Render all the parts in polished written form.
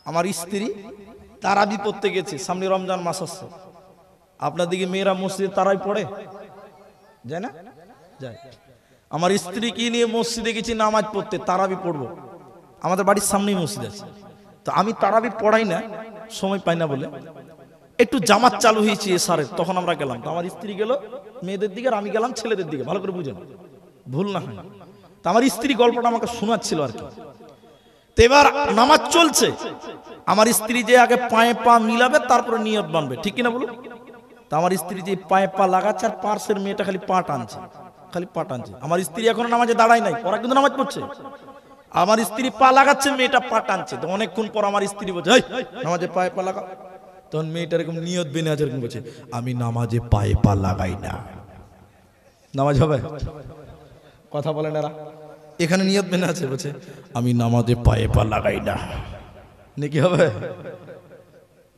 আমার স্ত্রী তারাবি পড়তে গেছে, সামনে রমজান মাস আসছে। আপনার দিকে মেয়েরা মসজিদে তারাই পড়ে যায় না? যায়। আমার স্ত্রীকে নিয়ে মসজিদে গেছি নামাজ পড়তে, তারাবি পড়বো। আমাদের বাড়ির সামনেই মসজিদ আছে, তো আমি তারাবি পড়াই না, সময় পাই না বলে। একটু জামাত চালু হয়েছে এসারের, তখন আমরা গেলাম। তো আমার স্ত্রী গেল মেয়েদের দিকে, আর আমি গেলাম ছেলেদের দিকে। ভালো করে বুঝেন, ভুল না হয়। তো আমার স্ত্রী গল্পটা আমাকে শোনাচ্ছিল আর কি। তো এবার নামাজ চলছে, আমার স্ত্রী যে আগে পায়ে পা মিলাবে তারপরে নিয়ত বানবে, ঠিক কিনা বলুন? তো আমার স্ত্রী যে পায়ে পা লাগাচ্ছে, আর পার্শ্বের মেয়েটা খালি পা টানছে, খালি পা টানছে। আমার স্ত্রী এখনো নামাজে দাঁড়ায় নাই, ওরা কিন্তু নামাজ পড়ছে। আমার স্ত্রী পা লাগাচ্ছে, মেয়েটা পা টানছে। তো অনেকক্ষণ পর আমার স্ত্রী বলছে, এই নামাজে পায়ে পা লাগা। তখন মেয়েটা এরকম নিয়ত বেনে আছে, এরকম বলছে, আমি নামাজে পায়ে পা লাগাই না। নামাজ হবে? কথা বলেন এরা। এখানে নিয়ত বেনে আছে, বলছে আমি নামাজে পায়ে পা লাগাই না। নাকি হবে?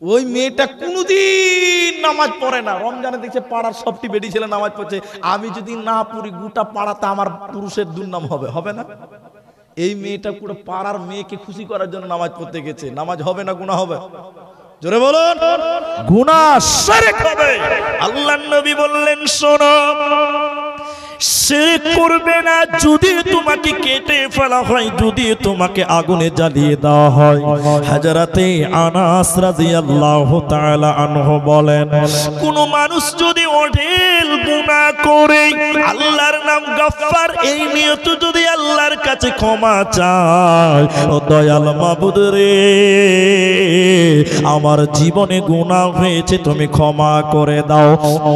ওই মেয়েটা কোনদিন নামাজ পড়ে না। রমজানে দেখছে পাড়ার সবটি বেটি ছেলে নামাজ পড়ছে, আমি যদি না পড়ি গোটা পাড়াতে আমার পুরুষের দুর্নাম হবে, হবে না? এই মেয়েটা পুরো পাড়ার মেয়েকে খুশি করার জন্য নামাজ পড়তে গেছে। নামাজ হবে না গুনাহ হবে? জোরে বলুন। গুনাহ শিরক হবে। আল্লাহর নবী বললেন, শোনো, শিরক করবে না যদি তোমাকে কেটে ফেলা হয়, যদি তোমাকে আগুনে জ্বালিয়ে দেওয়া হয়। হযরতে আনাস রাদিয়াল্লাহু তাআলা আনহু বলেন, কোন মানুষ যদি অঢেল গুনাহ করে আল্লাহর নাম গফফার এই নিয়ত যদি আল্লাহর কাছে ক্ষমা চায়, ও দয়াল মাবুদ রে, আমার জীবনে গুনাহ হয়েছে, তুমি ক্ষমা করে দাও।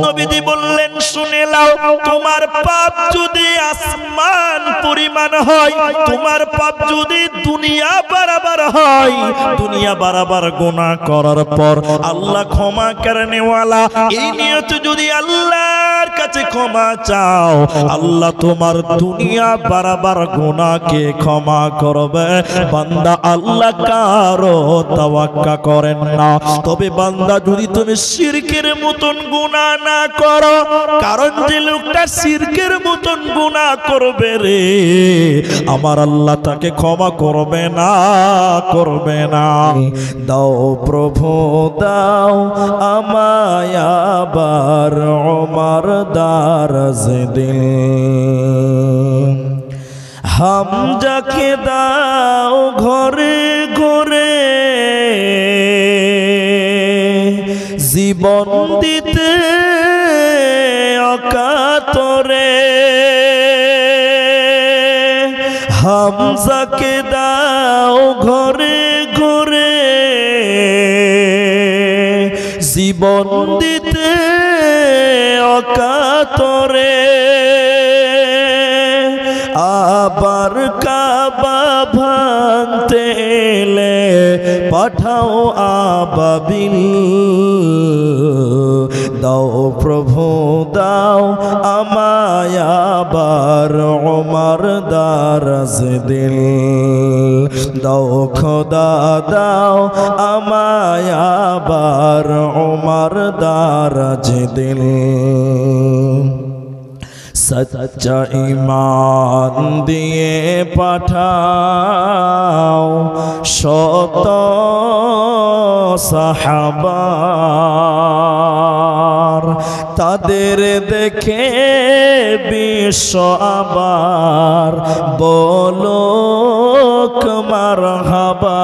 নবীজি বললেন, শুনে নাও, তোমার পাপ যদি আসমান পরিমাণ হয়, তোমার পাপ যদি দুনিয়া বরাবর হয়, দুনিয়া বরাবর গুনাহ করার পর আল্লাহ ক্ষমা করনেওয়ালা, এই নিয়ত যদি আল্লাহর কাছে ক্ষমা চাও, আল্লাহ তোমার দুনিয়া বরাবর গুনাহকে ক্ষমা করবে। বান্দা আল্লাহ কারো তাওয়াক্কা করেন না। তবে বান্দা যদি তুমি শিরকের মতন গুনাহ না করো, কারণ যে লোকটা শিরকের মতন গুনাহ করবে রে, আমার আল্লাহ তাকে ক্ষমা করবে না, করবে না। দাও প্রভু দাও আমায় আবার ওমর দারাজ দিল, হামজাকে দাও ঘরে ঘরে জীবন দিতে অকাতরে, হামজাকে দাও ঘরে ঘরে জীবন দিতে অকাতরে, আবার কাবা ভাঙতে এলে পাঠাও আবাবিল, দাও প্রভু দাও আমায় আবার ওমর দারাজ দিল, দাও খোদা দাও আমায় আবার ওমর দারাজ দিল। সচ্চা ঈমান দিয়ে পাঠাও শত সাহাবার, তাদের দেখে বিশ্ব আবার বলো মারহাবা।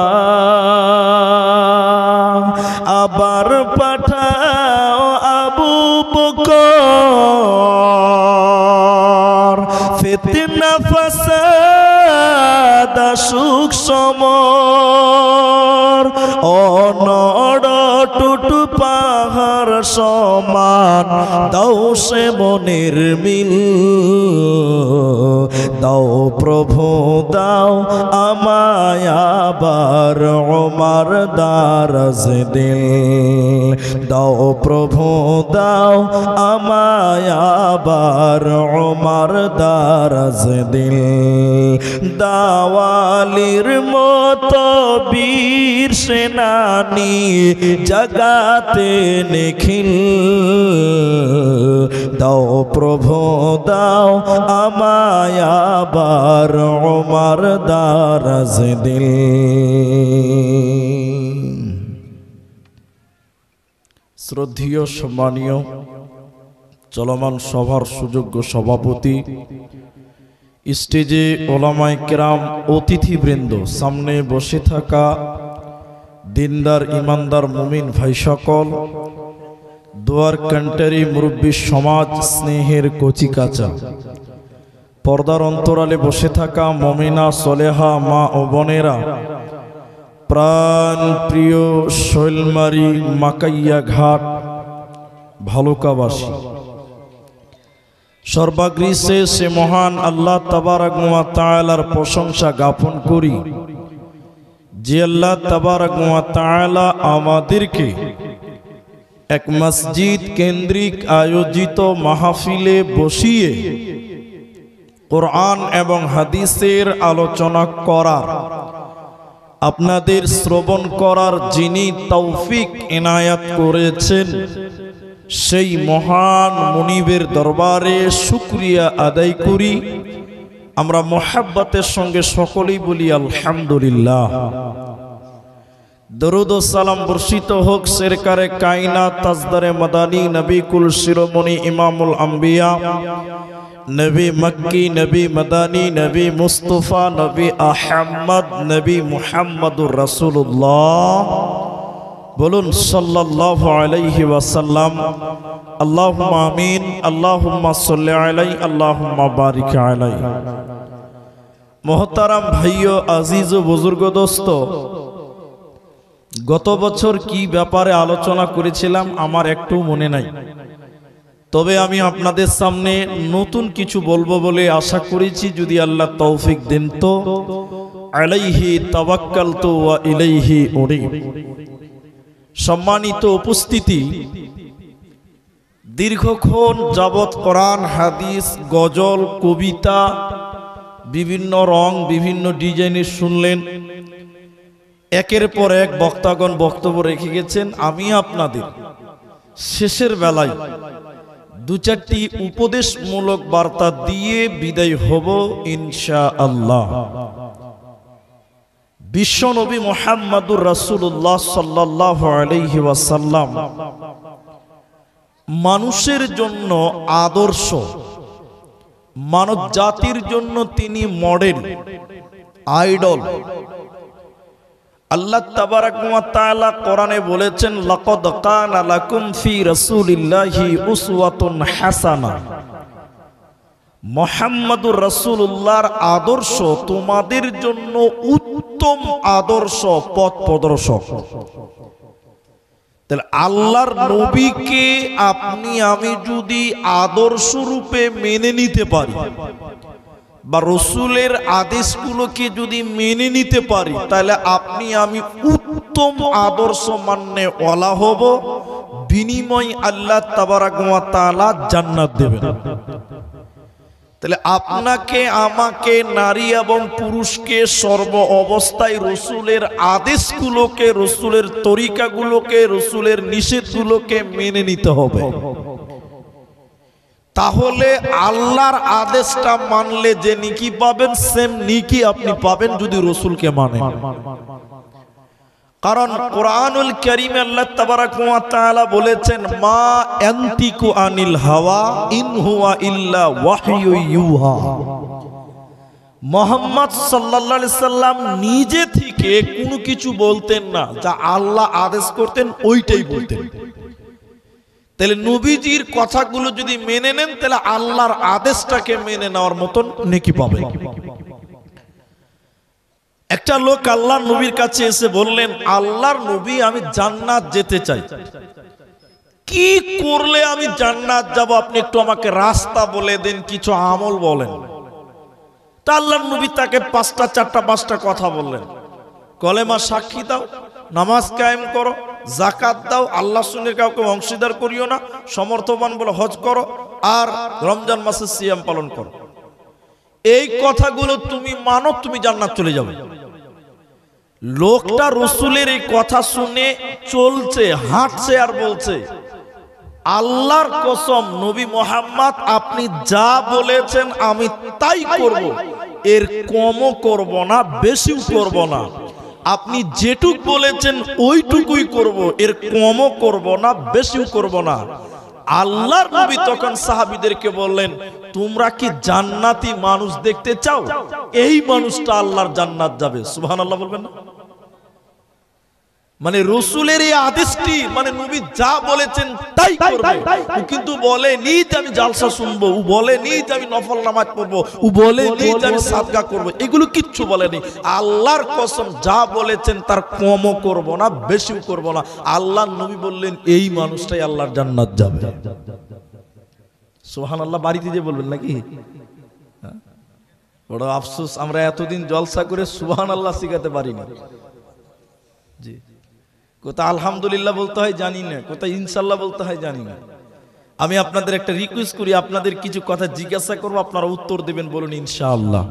আবার পাঠাও আবু বকর, ফিতনা ফাসাদ সুখ সমর, অনড় টুটু পাহাড় সমান, দাও সে মনের মিল, দাও প্রভু দাও আমায় আবার ওমর দারাজ দিল, দাও প্রভু দাও আমায় আবার ওমর দারাজ দিল। দাওয়ালির মতো বীর সেনানি জগাতে নিখিল, দাও প্রভু দাও আমায় আবার ওমর দারাজ দিল। শ্রদ্ধেয় সম্মানীয় চলমান সভার সুযোগ্য সভাপতি, স্টেজে ওলামায়ে কেরাম, অতিথিবৃন্দ, সামনে বসে থাকা দিনদার ইমানদার মুমিন ভাই সকল, দোয়ার কান্টারি মুরব্বী সমাজ, স্নেহের কচিকাচা, পর্দার অন্তরালে বসে থাকা মমিনা সলেহা মা ও বোনেরা, প্রাণ প্রিয় শৈলমারি মাকাইয়া ঘাট ভালুকাবাসী, সর্বাগ্রে সে মহান আল্লাহ তাবারক ওয়া তাআলার প্রশংসা জ্ঞাপন করি যে আল্লাহ তাবারক ওয়া তাআলা আমাদেরকে এক মসজিদ কেন্দ্রিক আয়োজিত মাহফিলে বসিয়ে কোরআন এবং হাদিসের আলোচনা করার, আপনাদের শ্রবণ করার যিনি তৌফিক এনায়াত করেছেন, সেই মহান মুনিবের দরবারে শুকরিয়া আদায় করি। আমরা মুহাব্বতের সঙ্গে সকলেই বলি আলহামদুলিল্লাহ। দরুদ ও সালাম বর্ষিত হোক সরকারে কায়নাত তাজদারে মাদানী নবী কুল শিরোমণি ইমামুল আম্বিয়া, নবী মক্কি, নবী মাদানী, নবী মুস্তাফা, নবী আহমদ, নবী মুহাম্মদুর রাসূলুল্লাহ, বলুন সাল্লাল্লাহু আলাইহি ওয়াসাল্লাম। আল্লাহুম্মা আমিন, আল্লাহুম্মা সাল্লি আলাইহি, আল্লাহুম্মা বারিক আলাইহি। মোহতারাম ভাইও, আজিজ ও বুজুর্গ দোস্ত, গত বছর কি ব্যাপারে আলোচনা করেছিলাম আমার একটু মনে নাই, তবে আমি আপনাদের সামনে নতুন কিছু বলবো বলে আশা করেছি, যদি আল্লাহ তৌফিক দেন তো। আলাইহি তাওয়াক্কালতু ওয়া ইলাইহি উনীব। সম্মানিত উপস্থিতি, দীর্ঘক্ষণ যাবৎ কোরআন, হাদিস, গজল, কবিতা, বিভিন্ন রং, বিভিন্ন ডিজাইনের শুনলেন। একের পর এক বক্তাগণ বক্তব্য রেখে গেছেন। আমি আপনাদের শেষের বেলায় দু চারটি উপদেশমূলক বার্তা দিয়ে বিদায় হব ইনশাআল্লাহ। বিশ্বনবী মুহাম্মদুর রাসূলুল্লাহ সাল্লাল্লাহু আলাইহি ওয়াসাল্লাম মানুষের জন্য আদর্শ, মানব জাতির জন্য তিনি মডেল, আইডল। আল্লাহ তাবারক ওয়া তাআলা কোরআনে বলেছেন, লাকাদ কানা লাকুম ফি রাসূলিল্লাহি উসওয়াতুন হাসানাহ। মুহাম্মদুর রাসূলুল্লাহর আদর্শ তোমাদের জন্য উত্তম আদর্শ, পথ প্রদর্শক। তাহলে আল্লাহর নবীকে আপনি আমি যদি আদর্শ রূপে মেনে নিতে পারি, বা রসুলের আদেশগুলোকে যদি মেনে নিতে পারি, তাহলে আপনি আমি উত্তম আদর্শ মান্যে ওয়ালা হব। বিনিময় আল্লাহ তাবারক ওয়া তাআলা জান্নাত দেবেন। তাহলে আপনাকে আমাকে, নারী এবং পুরুষকে সর্ব অবস্থায় রসুলের আদেশগুলোকে, রসুলের তরিকাগুলোকে, রসুলের নিষেধগুলোকে মেনে নিতে হবে। তাহলে আল্লাহর আদেশটা মানলে যে নেকি পাবেন, সেম নেকি আপনি পাবেন যদি রসুলকে মানেন। কারণ কোরআনুল কারীমে আল্লাহ তাবারক ওয়া তাআলা বলেছেন, মা ইয়ানতিকু আনিল হাওয়া ইন হুয়া ইল্লা ওয়াহয়ু ইউহা। মুহাম্মদ সাল্লাল্লাহু আলাইহি সাল্লাম নিজে থেকে কোনো কিছু বলতেন না, যা আল্লাহ আদেশ করতেন ওইটাই বলতেন। তাহলে নবীজির কথাগুলো যদি মেনে নেন, তাহলে আল্লাহর আদেশটাকে মেনে নেওয়ার মতন নেকি পাবেন। একটা লোক আল্লাহর নবীর কাছে এসে বললেন, আল্লাহর নবী, আমি জান্নাত যেতে চাই, কি করলে আমি জান্নাত যাব? আপনি একটু আমাকে রাস্তা বলে দেন, কিছু আমল বলেন। তা আল্লাহর নবী তাকে পাঁচটা কথা বললেন। কলেমা সাক্ষী দাও, নামাজ কায়েম করো, যাকাত দাও, আল্লাহ সুন্নের কাউকে অংশীদার করিও না, সমর্থবান বলে হজ করো, আর রমজান মাসে সিয়াম পালন করো। এই কথাগুলো তুমি মানো, তুমি জান্নাত চলে যাবে। লোকটা রসুলের এই কথা শুনে চলছে, হাঁটছে, আর বলছে, আল্লাহর কসম নবী মুহাম্মদ আপনি যা বলেছেন আমি তাই করব, এর কমও করব না, বেশিও করব না। আপনি যেটুক বলেছেন ওইটুকুই করব, এর কমও করব না, বেশিও করব না। আল্লাহর নবী তখন সাহাবীদেরকে বললেন, তোমরা কি জান্নাতি মানুষ দেখতে চাও? এই মানুষটা আল্লাহর জান্নাত যাবে। সুবহানাল্লাহ বলবেন না? মানে রসুলের এই আদেশটি, মানে নবী যা বলেছেন তাই করবে। ও কিন্তু বলেনি যে আমি জালসা শুনবো, ও বলেনি যে আমি নফল নামাজ পড়বো, ও বলেনি যে আমি সাদকা করবো, এগুলো কিচ্ছু বলেনি। আল্লাহর কসম, যা বলেছেন তার কমও করব না, বেশিও করব না। আল্লাহর নবী বললেন এই মানুষটাই আল্লাহর জান্নাত যাবে। সুবহানাল্লাহ বাড়িতে যে বলবেন নাকি? বড় আফসোস, আমরা এতদিন জলসা করে সুবহানাল্লাহ শিখাতে পারি না। জি, কোথায় আলহামদুলিল্লাহ বলতে হয় জানি না, কোথায় ইনশাল্লাহ বলতে হয় জানি না। আমি আপনাদের একটা রিকোয়েস্ট করি, আপনাদের কিছু কথা জিজ্ঞাসা করবো, আপনারা উত্তর দেবেন, বলুন ইনশাআল্লাহ।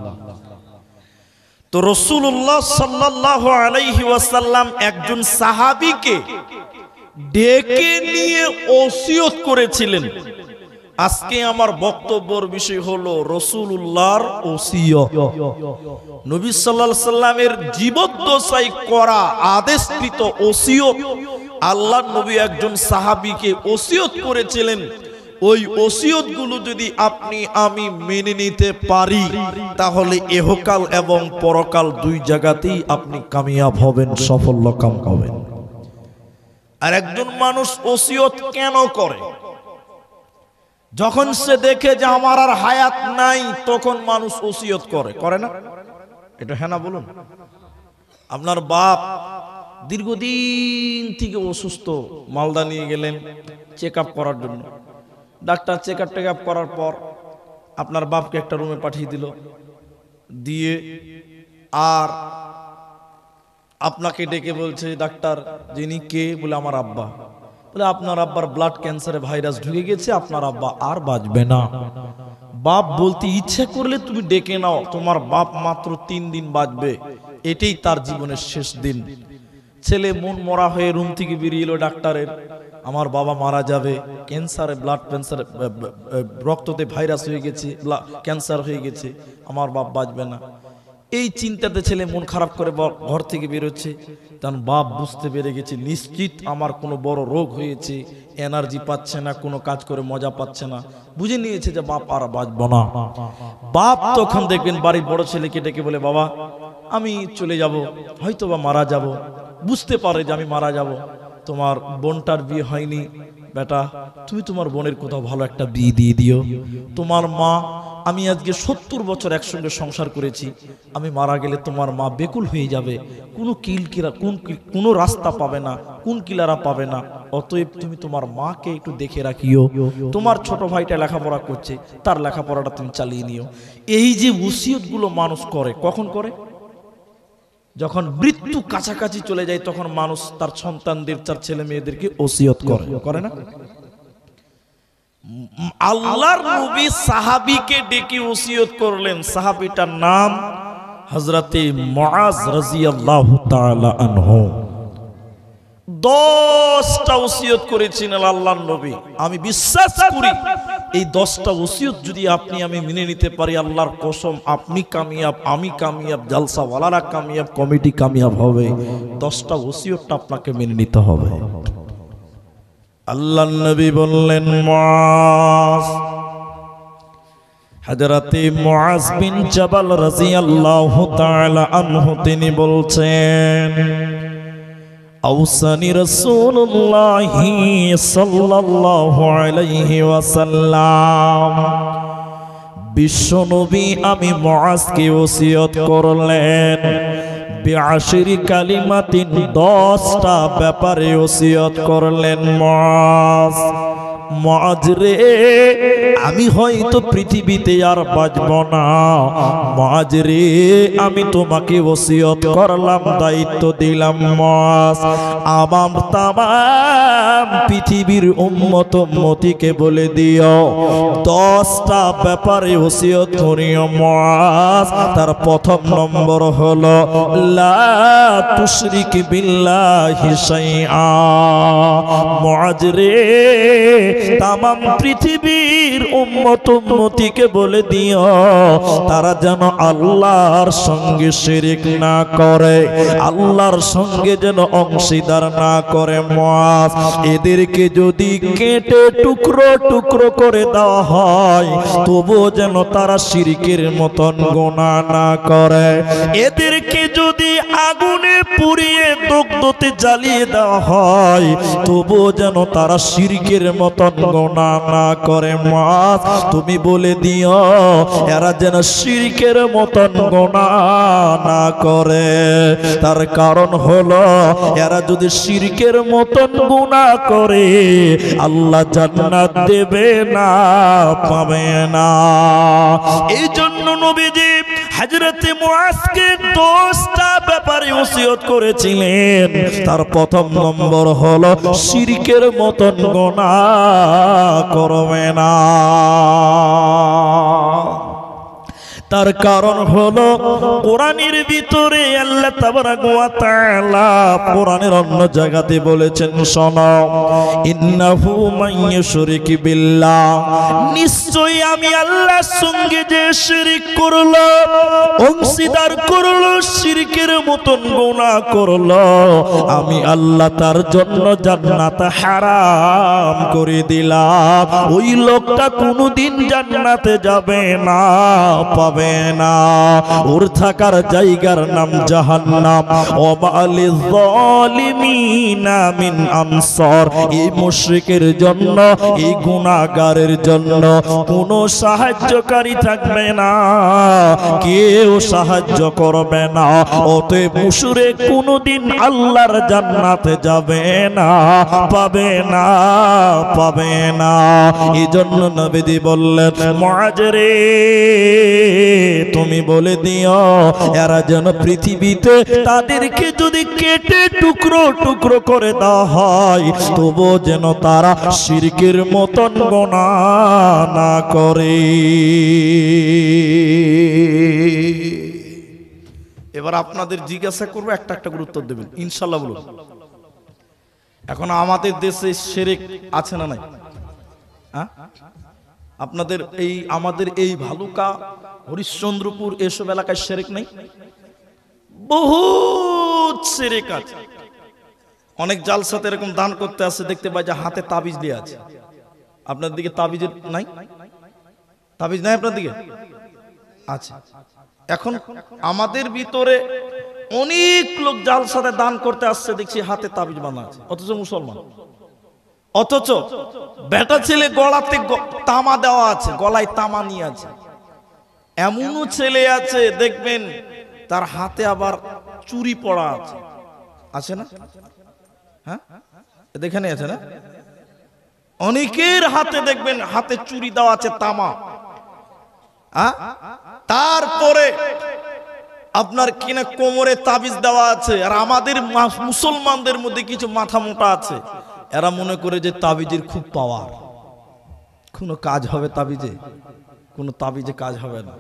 তো রাসূলুল্লাহ সাল্লাল্লাহু আলাইহি ওয়াসাল্লাম একজন সাহাবীকে ডেকে নিয়ে ওসিয়ত করেছিলেন। আজকে আমার বক্তব্যের বিষয় হলো রাসূলুল্লাহর ওসিয়ত। নবী সাল্লাল্লাহু আলাইহি সাল্লামের জীবদ্দশায় করা আদেশকৃত ওসিয়ত। আল্লাহর নবী একজন সাহাবীকে ওসিয়ত করেছিলেন। ওই ওসিয়তগুলো যদি আপনি আমি মেনে নিতে পারি, তাহলে ইহকাল এবং পরকাল দুই জায়গাতেই আপনি কামিয়াব হবেন, সাফল্যকাম হবেন। আর একজন মানুষ ওসিয়ত কেন করে? যখন সে দেখে যে আমার আর হায়াত নাই, তখন মানুষ ওসিয়ত করে, করে না? এটা হ্যাঁ না বলুন? আপনার বাপ দীর্ঘদিন থেকে অসুস্থ, মালদা নিয়ে গেলেন চেক আপ করার জন্য। ডাক্তার চেক আপ করার পর আপনার বাপকে একটা রুমে পাঠিয়ে দিল, দিয়ে আর আপনাকে ডেকে বলছে ডাক্তার, যিনি কে? বলে আমার আব্বা। বলে আপনার আব্বার ব্লাড ক্যান্সারে ভাইরাস ঢুকে গেছে, আপনার আব্বা আর বাঁচবে না। বাপ বলতে ইচ্ছা করলে তুমি ডেকে নাও, তোমার বাপ মাত্র 3 দিন বাঁচবে, এটাই তার জীবনের শেষ দিন। ছেলে মন মরা হয়ে রুম থেকে বেরিয়ে এলো ডাক্তারের, আমার বাবা মারা যাবে, ক্যান্সারে, ব্লাড ক্যান্সার, রক্ততে ভাইরাস হয়ে গেছে, ক্যান্সার হয়ে গেছে, আমার বাপ বাঁচবে না। এই চিন্তাতে ছেলে মন খারাপ করে ঘর থেকে বেরোচ্ছে। কারণ বাপ বুঝতে পেরে গেছে নিশ্চিত আমার কোনো বড় রোগ হয়েছে, এনার্জি পাচ্ছে না, কোনো কাজ করে মজা পাচ্ছে না, বুঝে নিয়েছে যে বাপ আর বাঁচব না। বাপ তখন দেখবেন বাড়ির বড় ছেলেকে ডেকে বলে, বাবা আমি চলে যাব, হয়তো বা মারা যাব। বুঝতে পারে যে আমি মারা যাব। তোমার বোনটার বিয়ে হয়নি, বেটা তুমি তোমার বোনের কোথাও ভালো একটা বিয়ে দিয়ে দিও। তোমার মা, আমি আজকে 70 বছর একসঙ্গে সংসার করেছি, আমি মারা গেলে তোমার মা বেকুল হয়ে যাবে, কোনো রাস্তা পাবে না, কোন কিলারা পাবে না। অতএব তুমি তোমার মাকে একটু দেখে রাখিও। তোমার ছোট ভাইটা লেখাপড়া করছে, তার লেখাপড়াটা তুমি চালিয়ে নিও। এই যে ওসিয়তগুলো মানুষ করে, কখন করে? যখন মৃত্যু কাছাকাছি চলে যায়, তখন মানুষ তার সন্তানদের, তার ছেলে মেয়েদেরকে ওসিয়ত করে, করে না? আল্লাহর নবী সাহাবীকে ডেকে ওসিয়ত করলেন। সাহাবীটার নাম হযরতে মুআজ রাদিয়াল্লাহু তাআলা আনহু। 10টা ওসিয়ত করেছিলেন আল্লাহর নবী। আমি বিশ্বাস করি এই 10টা ওসিয়ত যদি আপনি আমি মেনে নিতে পারি, আল্লাহর কসম আপনি কামিয়াব, আমি কামিয়াব, জালসাওয়ালারা কামিয়াব, কমিটি কামিয়াব হবে। 10টা ওসিয়তটা আপনাকে মেনে নিতে হবে। আল্লাহর নবী বললেন, মুআজ, হযরতে মুআজ বিন জাবাল রাদিয়াল্লাহু তাআলা আনহু তিনি বলছেন, আওসানি রাসূলুল্লাহি সাল্লাল্লাহু আলাইহি ওয়াসাল্লাম, বিশ্বনবী আমি মুআজকে ওসিয়ত করলেন, বিআশরি কালিমাতিন, 10টা ব্যাপারে ওসিয়ত করলেন। মুআজ, মুআজ রে, আমি হয়তো পৃথিবীতে আর বাঁচব না, মুআজ রে আমি তোমাকে ওসিয়ত করলাম, দায়িত্ব দিলাম, মুআজ আমার তামাম পৃথিবীর উম্মত উম্মতিকে বলে দিও 10টা ব্যাপারে ওসিয়ত করিও মুআজ। তার প্রথম নম্বর হলো লা তুশরিক বিল্লাহি শাইআ। মুআজ রে তামাম পৃথিবীর উম্মত উম্মতিকে বলে দিও তারা যেন আল্লাহর সঙ্গে শিরক না করে, আল্লাহর সঙ্গে যেন অংশীদার না করে। মুআজ, এদেরকে যদি কেটে টুকরো টুকরো করে দেওয়া হয় তবুও যেন তারা শিরকের মতন গুনাহ না করে। এদেরকে যদি আগুনে পুড়িয়ে দগ্ধতে জ্বালিয়ে দেওয়া হয় তবুও যেন তারা শিরকের মতন গুনাহ না করে। মুআজ, তুমি বলে দিও এরা যেন শিরকের মতন গুনাহ না করে। তার কারণ হলো এরা যদি শিরকের মতন গুনাহ করে আল্লাহ জান্নাত দেবে না, পাবে না। এই জন্য নবীজি হযরতে মুআজকে 10টা ব্যাপারে ওসিয়ত করেছিলেন। তার প্রথম নম্বর হলো শিরকের মতন গুনাহ করবে না। তার কারণ হলো কোরআনের ভিতরে আল্লাহ তাবারাক ওয়া তাআলা কোরআনের অন্য জায়গাতে বলেছেন, শোনো, ইন্নাহু মান ইউশরিক বিল্লাহ, নিশ্চয়ই আমি আল্লাহর সঙ্গে যে শিরক করলো, অংশীদার করলো, শিরকের মতন গুনাহ করলো, আমি আল্লাহ তার জন্য জান্নাত হারাম করে দিলাম। ওই লোকটা কোনোদিন জান্নাতে যাবে না, পাবে না। ওর থাকার জায়গার নাম জাহান্নাম। ওয়া লিল যালিমিনা মিন আনসার, এই মুশরিকের জন্য, এই গুনাহগারের জন্য কোনো সাহায্যকারী থাকবে না, কেউ সাহায্য করবে না। অতএব মুশরিক কোনোদিন আল্লাহর জান্নাতে যাবে না, পাবে না, পাবে না। এই জন্য নবীজি বললেন, মুআজ রে, তুমি বলে দিও এরা যেন পৃথিবীতে তাদেরকে যদি কেটে টুকরো টুকরো করে দেওয়া হয় তবুও যেন তারা শিরকের মতন গুনাহ না করে। এবার আপনাদের জিজ্ঞাসা করবো, একটা একটা করে উত্তর দেবেন ইনশাআল্লাহ। বলুন, এখন আমাদের দেশে শিরক আছে না নাই? আপনাদের এই আমাদের এই ভালুকা, হরিশ্চন্দ্রপুর এসব এলাকায় শিরক নেই? বহুত শিরক আছে। অনেক জালসাতে এরকম দান করতে আসে, দেখতে পাই যে হাতে তাবিজ দিয়ে আছে। আপনার দিকে তাবিজের নাই? তাবিজ নাই আপনার দিকে? আচ্ছা, এখন আমাদের ভিতরে অনেক লোক জালসাতে দান করতে আসছে, দেখছি হাতে তাবিজ বাঁধা আছে, অথচ মুসলমান। অথচ বেটা ছেলে গলাতে তামা দেওয়া আছে, গলায় তামা নিয়ে আছে। এমনও ছেলে আছে দেখবেন তার হাতে আবার চুরি পড়া আছে, আছে না? হ্যাঁ, এখানে আছে না? অনেকের হাতে দেখবেন হাতে চুরি দেওয়া আছে, তামা। তারপরে আপনার কিনা কোমরে তাবিজ দেওয়া আছে। আর আমাদের মুসলমানদের মধ্যে কিছু মাথা মোটা আছে, এরা মনে করে যে তাবিজের খুব পাওয়ার, কোনো কাজ হবে তাবিজে? কোনো তাবিজে কাজ হবে না।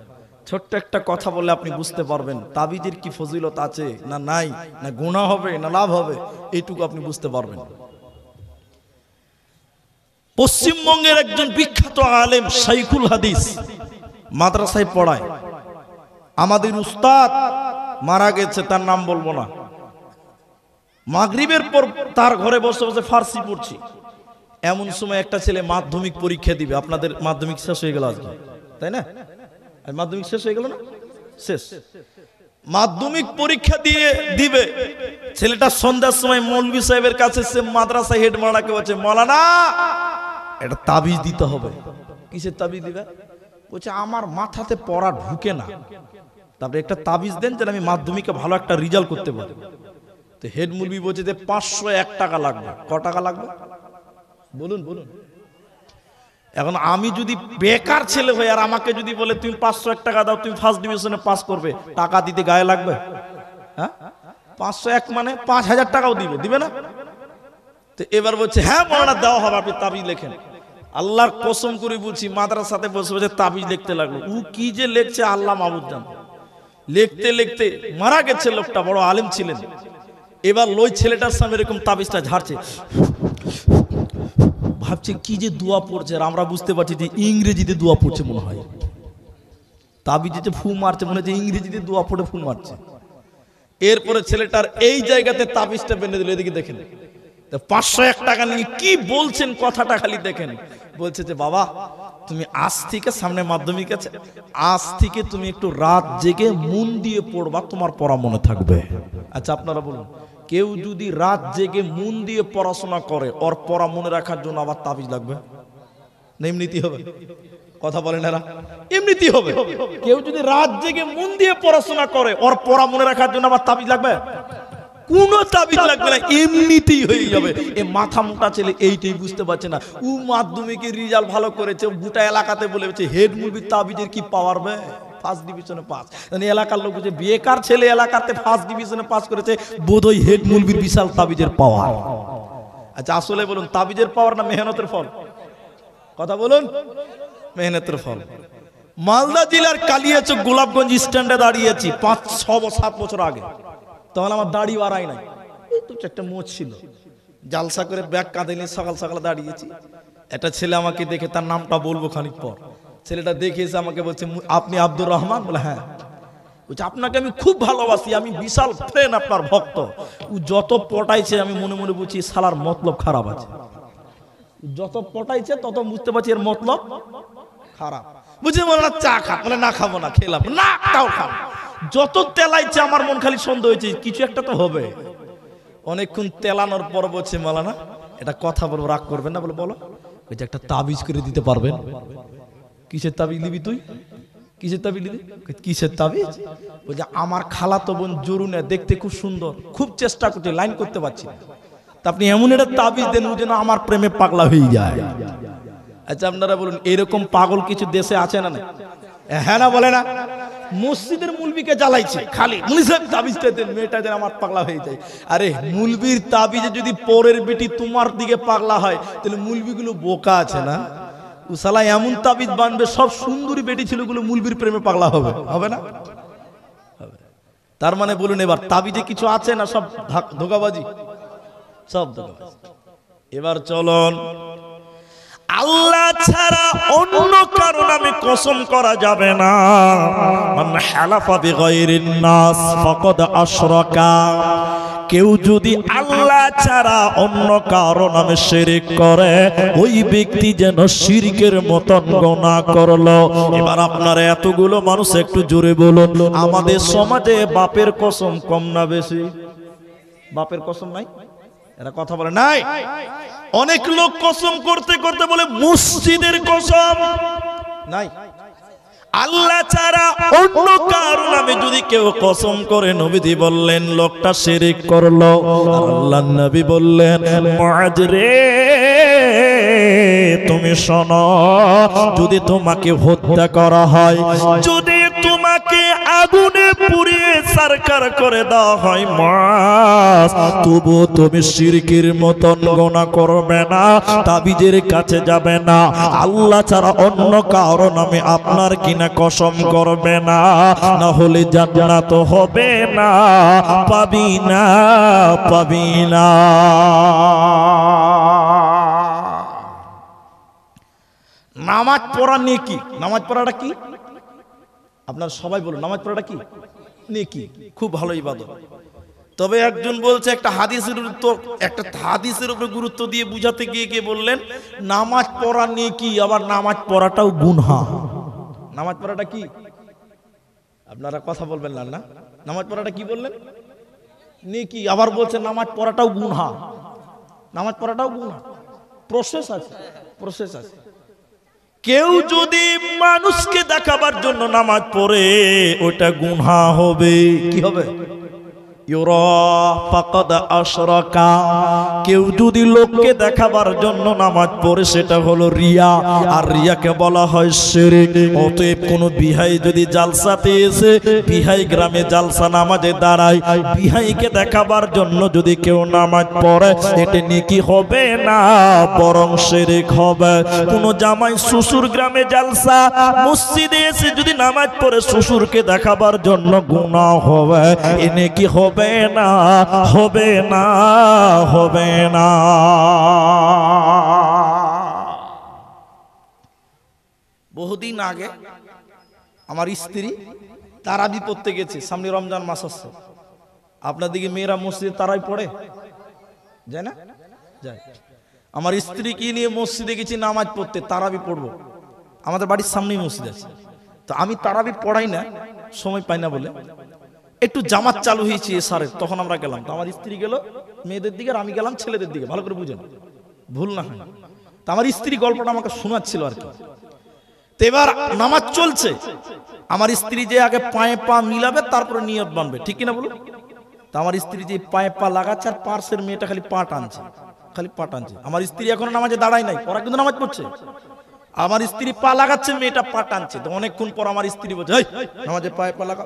ছোট্ট একটা কথা বলে আপনি বুঝতে পারবেন তাবিজের কি ফজিলত আছে না নাই, না গুনাহ হবে না লাভ হবে, এইটুকু আপনি বুঝতে পারবেন। পশ্চিমবঙ্গের একজন বিখ্যাত আলেম শাইখুল হাদিস, মাদ্রাসায় পড়ায়, আমাদের উস্তাদ মারা গেছে, তার নাম বলবো না। মাগরিবের পর তার ঘরে বসে বসে ফার্সি পড়ছি। এমন সময় একটা ছেলে মাধ্যমিক পরীক্ষা দিবে। আপনাদের মাধ্যমিক শেষ হয়ে গেল আজকে, তাই না? মাধ্যমিক শেষ হয়ে গেল না? শেষ। মাধ্যমিক পরীক্ষা দিয়ে দিবে ছেলেটা। সন্ধ্যার সময় মৌলভী সাহেবের কাছে সে মাদ্রাসা হেড মারাকে বলছে, মৌলানা এটা তাবিজ দিতে হবে। কিসের তাবিজ দিবে? বলছে আমার মাথাতে পড়া ঢুকে না, তারপরে একটা তাবিজ দেন যেন আমি মাধ্যমিকে ভালো একটা রেজাল্ট করতে পারি। তো হেড মুলবি বলছে যে 501 টাকা লাগবে। ক টাকা লাগবে বলুন বলুন। এখন আমি যদি বেকার ছেলে হই আর আমাকে যদি বলে তুমি 501 টাকা দাও, তুমি ফার্স্ট ডিভিশনে পাস করবে, টাকা দিতে গায়ে লাগবে? হ্যাঁ, 501 মানে 5000 টাকাও দিবে না? তো এবার বলছে হ্যাঁ মৌলানা দেওয়া হবে, আপনি তাবিজ লেখেন। আল্লাহর কসম করে বলছি, মাদ্রাসাতে বসে বসে তাবিজ লিখতে লাগলো। ও কি যে লিখছে আল্লাহ মাবুদ জানে। লিখতে লিখতে মারা গেছে লোকটা, বড় আলেম ছিলেন। এবার লই ছেলেটার সামনে এরকম তাবিজটা ঝাড়ছে, ভাবছে কি যে দোয়া পড়ছে, আর আমরা বুঝতে পারছি যে ইংরেজিতে দোয়া পড়ছে মনে হয়। তাবিজে ফু মারছে মনে হচ্ছে ইংরেজিতে দোয়া পড়ে ফু মারছে। এরপরে ছেলেটার এই জায়গাতে তাবিজটা বেঁধে দিল, এদিকে দেখেন 501 টাকা নিয়ে কি বলছেন, কথাটা খালি দেখেন। বলছে যে বাবা তুমি আজ থেকে, সামনে মাধ্যমিক আছে, আজ থেকে তুমি একটু রাত জেগে মন দিয়ে পড়বা, তোমার পড়া মনে থাকবে। আচ্ছা আপনারা বলুন, কেউ যদি রাত জেগে মন দিয়ে পড়াশোনা করে, ওর পড়া মনে রাখার জন্য আবার তাবিজ লাগবে না এমনিতেই হবে? কথা বলেন এরা, এমনিতেই হবে। কেউ যদি রাত জেগে মন দিয়ে পড়াশোনা করে, ওর পড়া মনে রাখার জন্য আবার তাবিজ লাগবে? কোন তাবিজ লাগবে না, এমনিতেই হয়ে যাবে। এ মাথা মোটা ছেলে এইটাই বুঝতে পারছে না। ও মাধ্যমিকের রেজাল্ট ভালো করেছে, গোটা এলাকাতে বলেছে হেড মুলবির তাবিজের কি পাওয়ার বে, ফার্স্ট ডিভিশনে পাস। এলাকার লোক বুঝে বেকার ছেলে এলাকাতে ফার্স্ট ডিভিশনে পাস করেছে, বোধহয় হেড মুলবির বিশাল তাবিজের পাওয়ার। আচ্ছা আসলে বলুন তাবিজের পাওয়ার না মেহনতের ফল? কথা বলুন, মেহনতের ফল। মালদা জেলার কালিয়াচক গোলাপগঞ্জ স্ট্যান্ডে দাঁড়িয়েছি 5-6-7 বছর আগে। তখন আমার দাড়ি বাড়াই নাই, একটু একটা মোচ ছিল, জালসা করে ব্যাগ কাঁধে নিয়ে সকাল সকাল দাঁড়িয়েছি। একটা ছেলে আমাকে দেখে, তার নামটা বলবো খানিক পর, ছেলেটা দেখে এসে আমাকে বলছে আপনি আব্দুর রহমান? বলে হ্যাঁ। বলছে আপনাকে আমি খুব ভালোবাসি, আমি বিশাল ফ্রেন্ড, আপনার ভক্ত। ও যত পটাইছে আমি মনে মনে বুঝছি শালার মতলব খারাপ আছে। যত পটাইছে তত বুঝতে পারছি এর মতলব খারাপ। বুঝে বলে না চা খা, বলে না খাবো না, খেলাম না, তাও খাবো। যত তেলাইছে আমার মন খালি সন্দেহ হয়েছে কিছু একটা তো হবে। অনেকক্ষণ তেলানোর পর বলছে মালানা এটা কথা বলবো, রাগ করবেন না? বলে বলো। ওই যে একটা তাবিজ করে দিতে পারবেন? কিসের তাবিজ নিবি তুই? কিসের তাবিজ নিবি? কিসের তাবিজ? ওই যে আমার খালাতো বোন জরুনে, দেখতে খুব সুন্দর, খুব চেষ্টা করতে, লাইন করতে পারছি না, তা আপনি এমন একটা তাবিজ দেন যেন আমার প্রেমে পাগলা হয়ে যায়। আচ্ছা আপনারা বলুন এরকম পাগল কিছু দেশে আছে না? হ্যাঁ না বলে না? মসজিদের মুলবিকে জ্বালাইছে খালি, তাবিজটা দেন, মেয়েটা যেন আমার পাগলা হয়ে যায়। আরে মুলবির তাবিজে যদি পরের বেটি তোমার দিকে পাগলা হয়, তাহলে মুলবিগুলো বোকা আছে না? উসালা এমন তাবিজ বানবে সব সুন্দরী বেটি ছেলেগুলো মুলবির প্রেমে পাগলা হবে, হবে না? তার মানে বলুন এবার তাবিজে কিছু আছে না? সব ধোঁকাবাজি, সব ধোঁকাবাজি। এবার চলুন, আল্লাহ ছাড়া অন্য কারো নামে কসম করা যাবে না। মান হালাফা বিগাইরিন নাস ফাকাদ আশরাকা। কেউ যদি আল্লাহ ছাড়া অন্য কারো নামে শিরক করে, ওই ব্যক্তি যেন শিরকের মতন গুনাহ করলো। এবার আপনারা এতগুলো মানুষ একটু জোরে বলুন, আমাদের সমাজে বাপের কসম কম না বেশি? বাপের কসম নাই? এরা কথা বলে নাই? অনেক লোক কসম করতে করতে বলে মসজিদের কসম নাই। আল্লাহ ছাড়া অন্য কারো নামে যদি কেউ কসম করে, নবীজি বললেন লোকটা শিরক করলো। আর আল্লাহর নবী বললেন মুআজ রে তুমি শোনো, যদি তোমাকে হত্যা করা হয়, যদি তোমাকে আগুনে পুড়িয়ে সারকার করে দেওয়া হয় মুআজ, তবু তুমি শিরকের মতন গুনাহ করবে না, তাবিজের কাছে যাবে না, আল্লাহ ছাড়া অন্য কারো নামে আপনার কিনা কসম করবে না, না হলে জান্নাত হবে না, পাবি না, পাবি না। নামাজ পড়া নেকি? নামাজ পড়াটা কি? আপনারা সবাই বলুন নামাজ পড়াটা কি? নেকি, খুব ভালো ইবাদত। তবে একজন বলছে একটা হাদিসের উপরে গুরুত্ব দিয়ে বুঝাতে গিয়ে বললেন নামাজ পড়া নেকি, আবার নামাজ পড়াটাও গুনাহ। নামাজ পড়াটা কি? আপনারা কথা বলবেন না? নামাজ পড়াটা কি বললেন? নেকি, আবার বলছে নামাজ পড়াটাও গুনাহ। নামাজ পড়াটাও গুনাহ, প্রসেস আছে, প্রসেস আছে। কেউ যদি মানুষকে দেখাবার জন্য নামাজ পড়ে, ওটা গুনাহ হবে। কি হবে? কেউ যদি লোককে দেখাবার জন্য নামাজ পড়ে, সেটা হলো রিয়া, আর রিয়াকে বলা হয় শিরক। অতএব কোন বিহাই যদি জালসাতে এসে, বিহাই গ্রামে জালসা নামাজে দাঁড়ায়, বিহাইকে দেখাবার জন্য যদি কেউ নামাজ পড়ে, এটা নেকি হবে না, বরং শিরক হবে। কোন জামাই শ্বশুর গ্রামে জালসা, মসজিদে এসে যদি নামাজ পড়ে শ্বশুরকে দেখাবার জন্য গুনাহ হবে, এ নেকি হবে না, হবে না, হবে না। আগে আমার স্ত্রী তারাবি পড়তে গেছে, সামনে রমজান মাস আসছে। আপনার দিকে মেয়েরা মসজিদে তারাই পড়ে, যায় না? যায়। আমার স্ত্রীকে নিয়ে মসজিদে গেছি নামাজ পড়তে, তারাবি পড়বো। আমাদের বাড়ির সামনেই মসজিদ আছে, তো আমি তারাবি পড়াই না, সময় পাই না বলে। একটু জামাত চালু হয়েছে এসারের, তখন আমরা গেলাম। তো আমার স্ত্রী গেল মেয়েদের দিকে, আর আমি গেলাম ছেলেদের দিকে। ভালো করে বুঝেন, ভুল না হয়। তো আমার স্ত্রী গল্পটা আমাকে শোনাচ্ছিল আর কি। তো এবার নামাজ চলছে, আমার স্ত্রী যে আগে পায়ে পা মিলাবে তারপরে নিয়ত বানবে, ঠিক কিনা বলুন? তো আমার স্ত্রী যে পায়ে পা লাগাচ্ছে, আর পার্শ্বের মেয়েটা খালি পা টানছে, খালি পা টানছে। আমার স্ত্রী এখনো নামাজে দাঁড়ায় নাই, ওরা কিন্তু নামাজ পড়ছে। আমার স্ত্রী পা লাগাচ্ছে, মেয়েটা পা টানছে। তো অনেকক্ষণ পর আমার স্ত্রী বলছে, এই নামাজে পায়ে পা লাগা।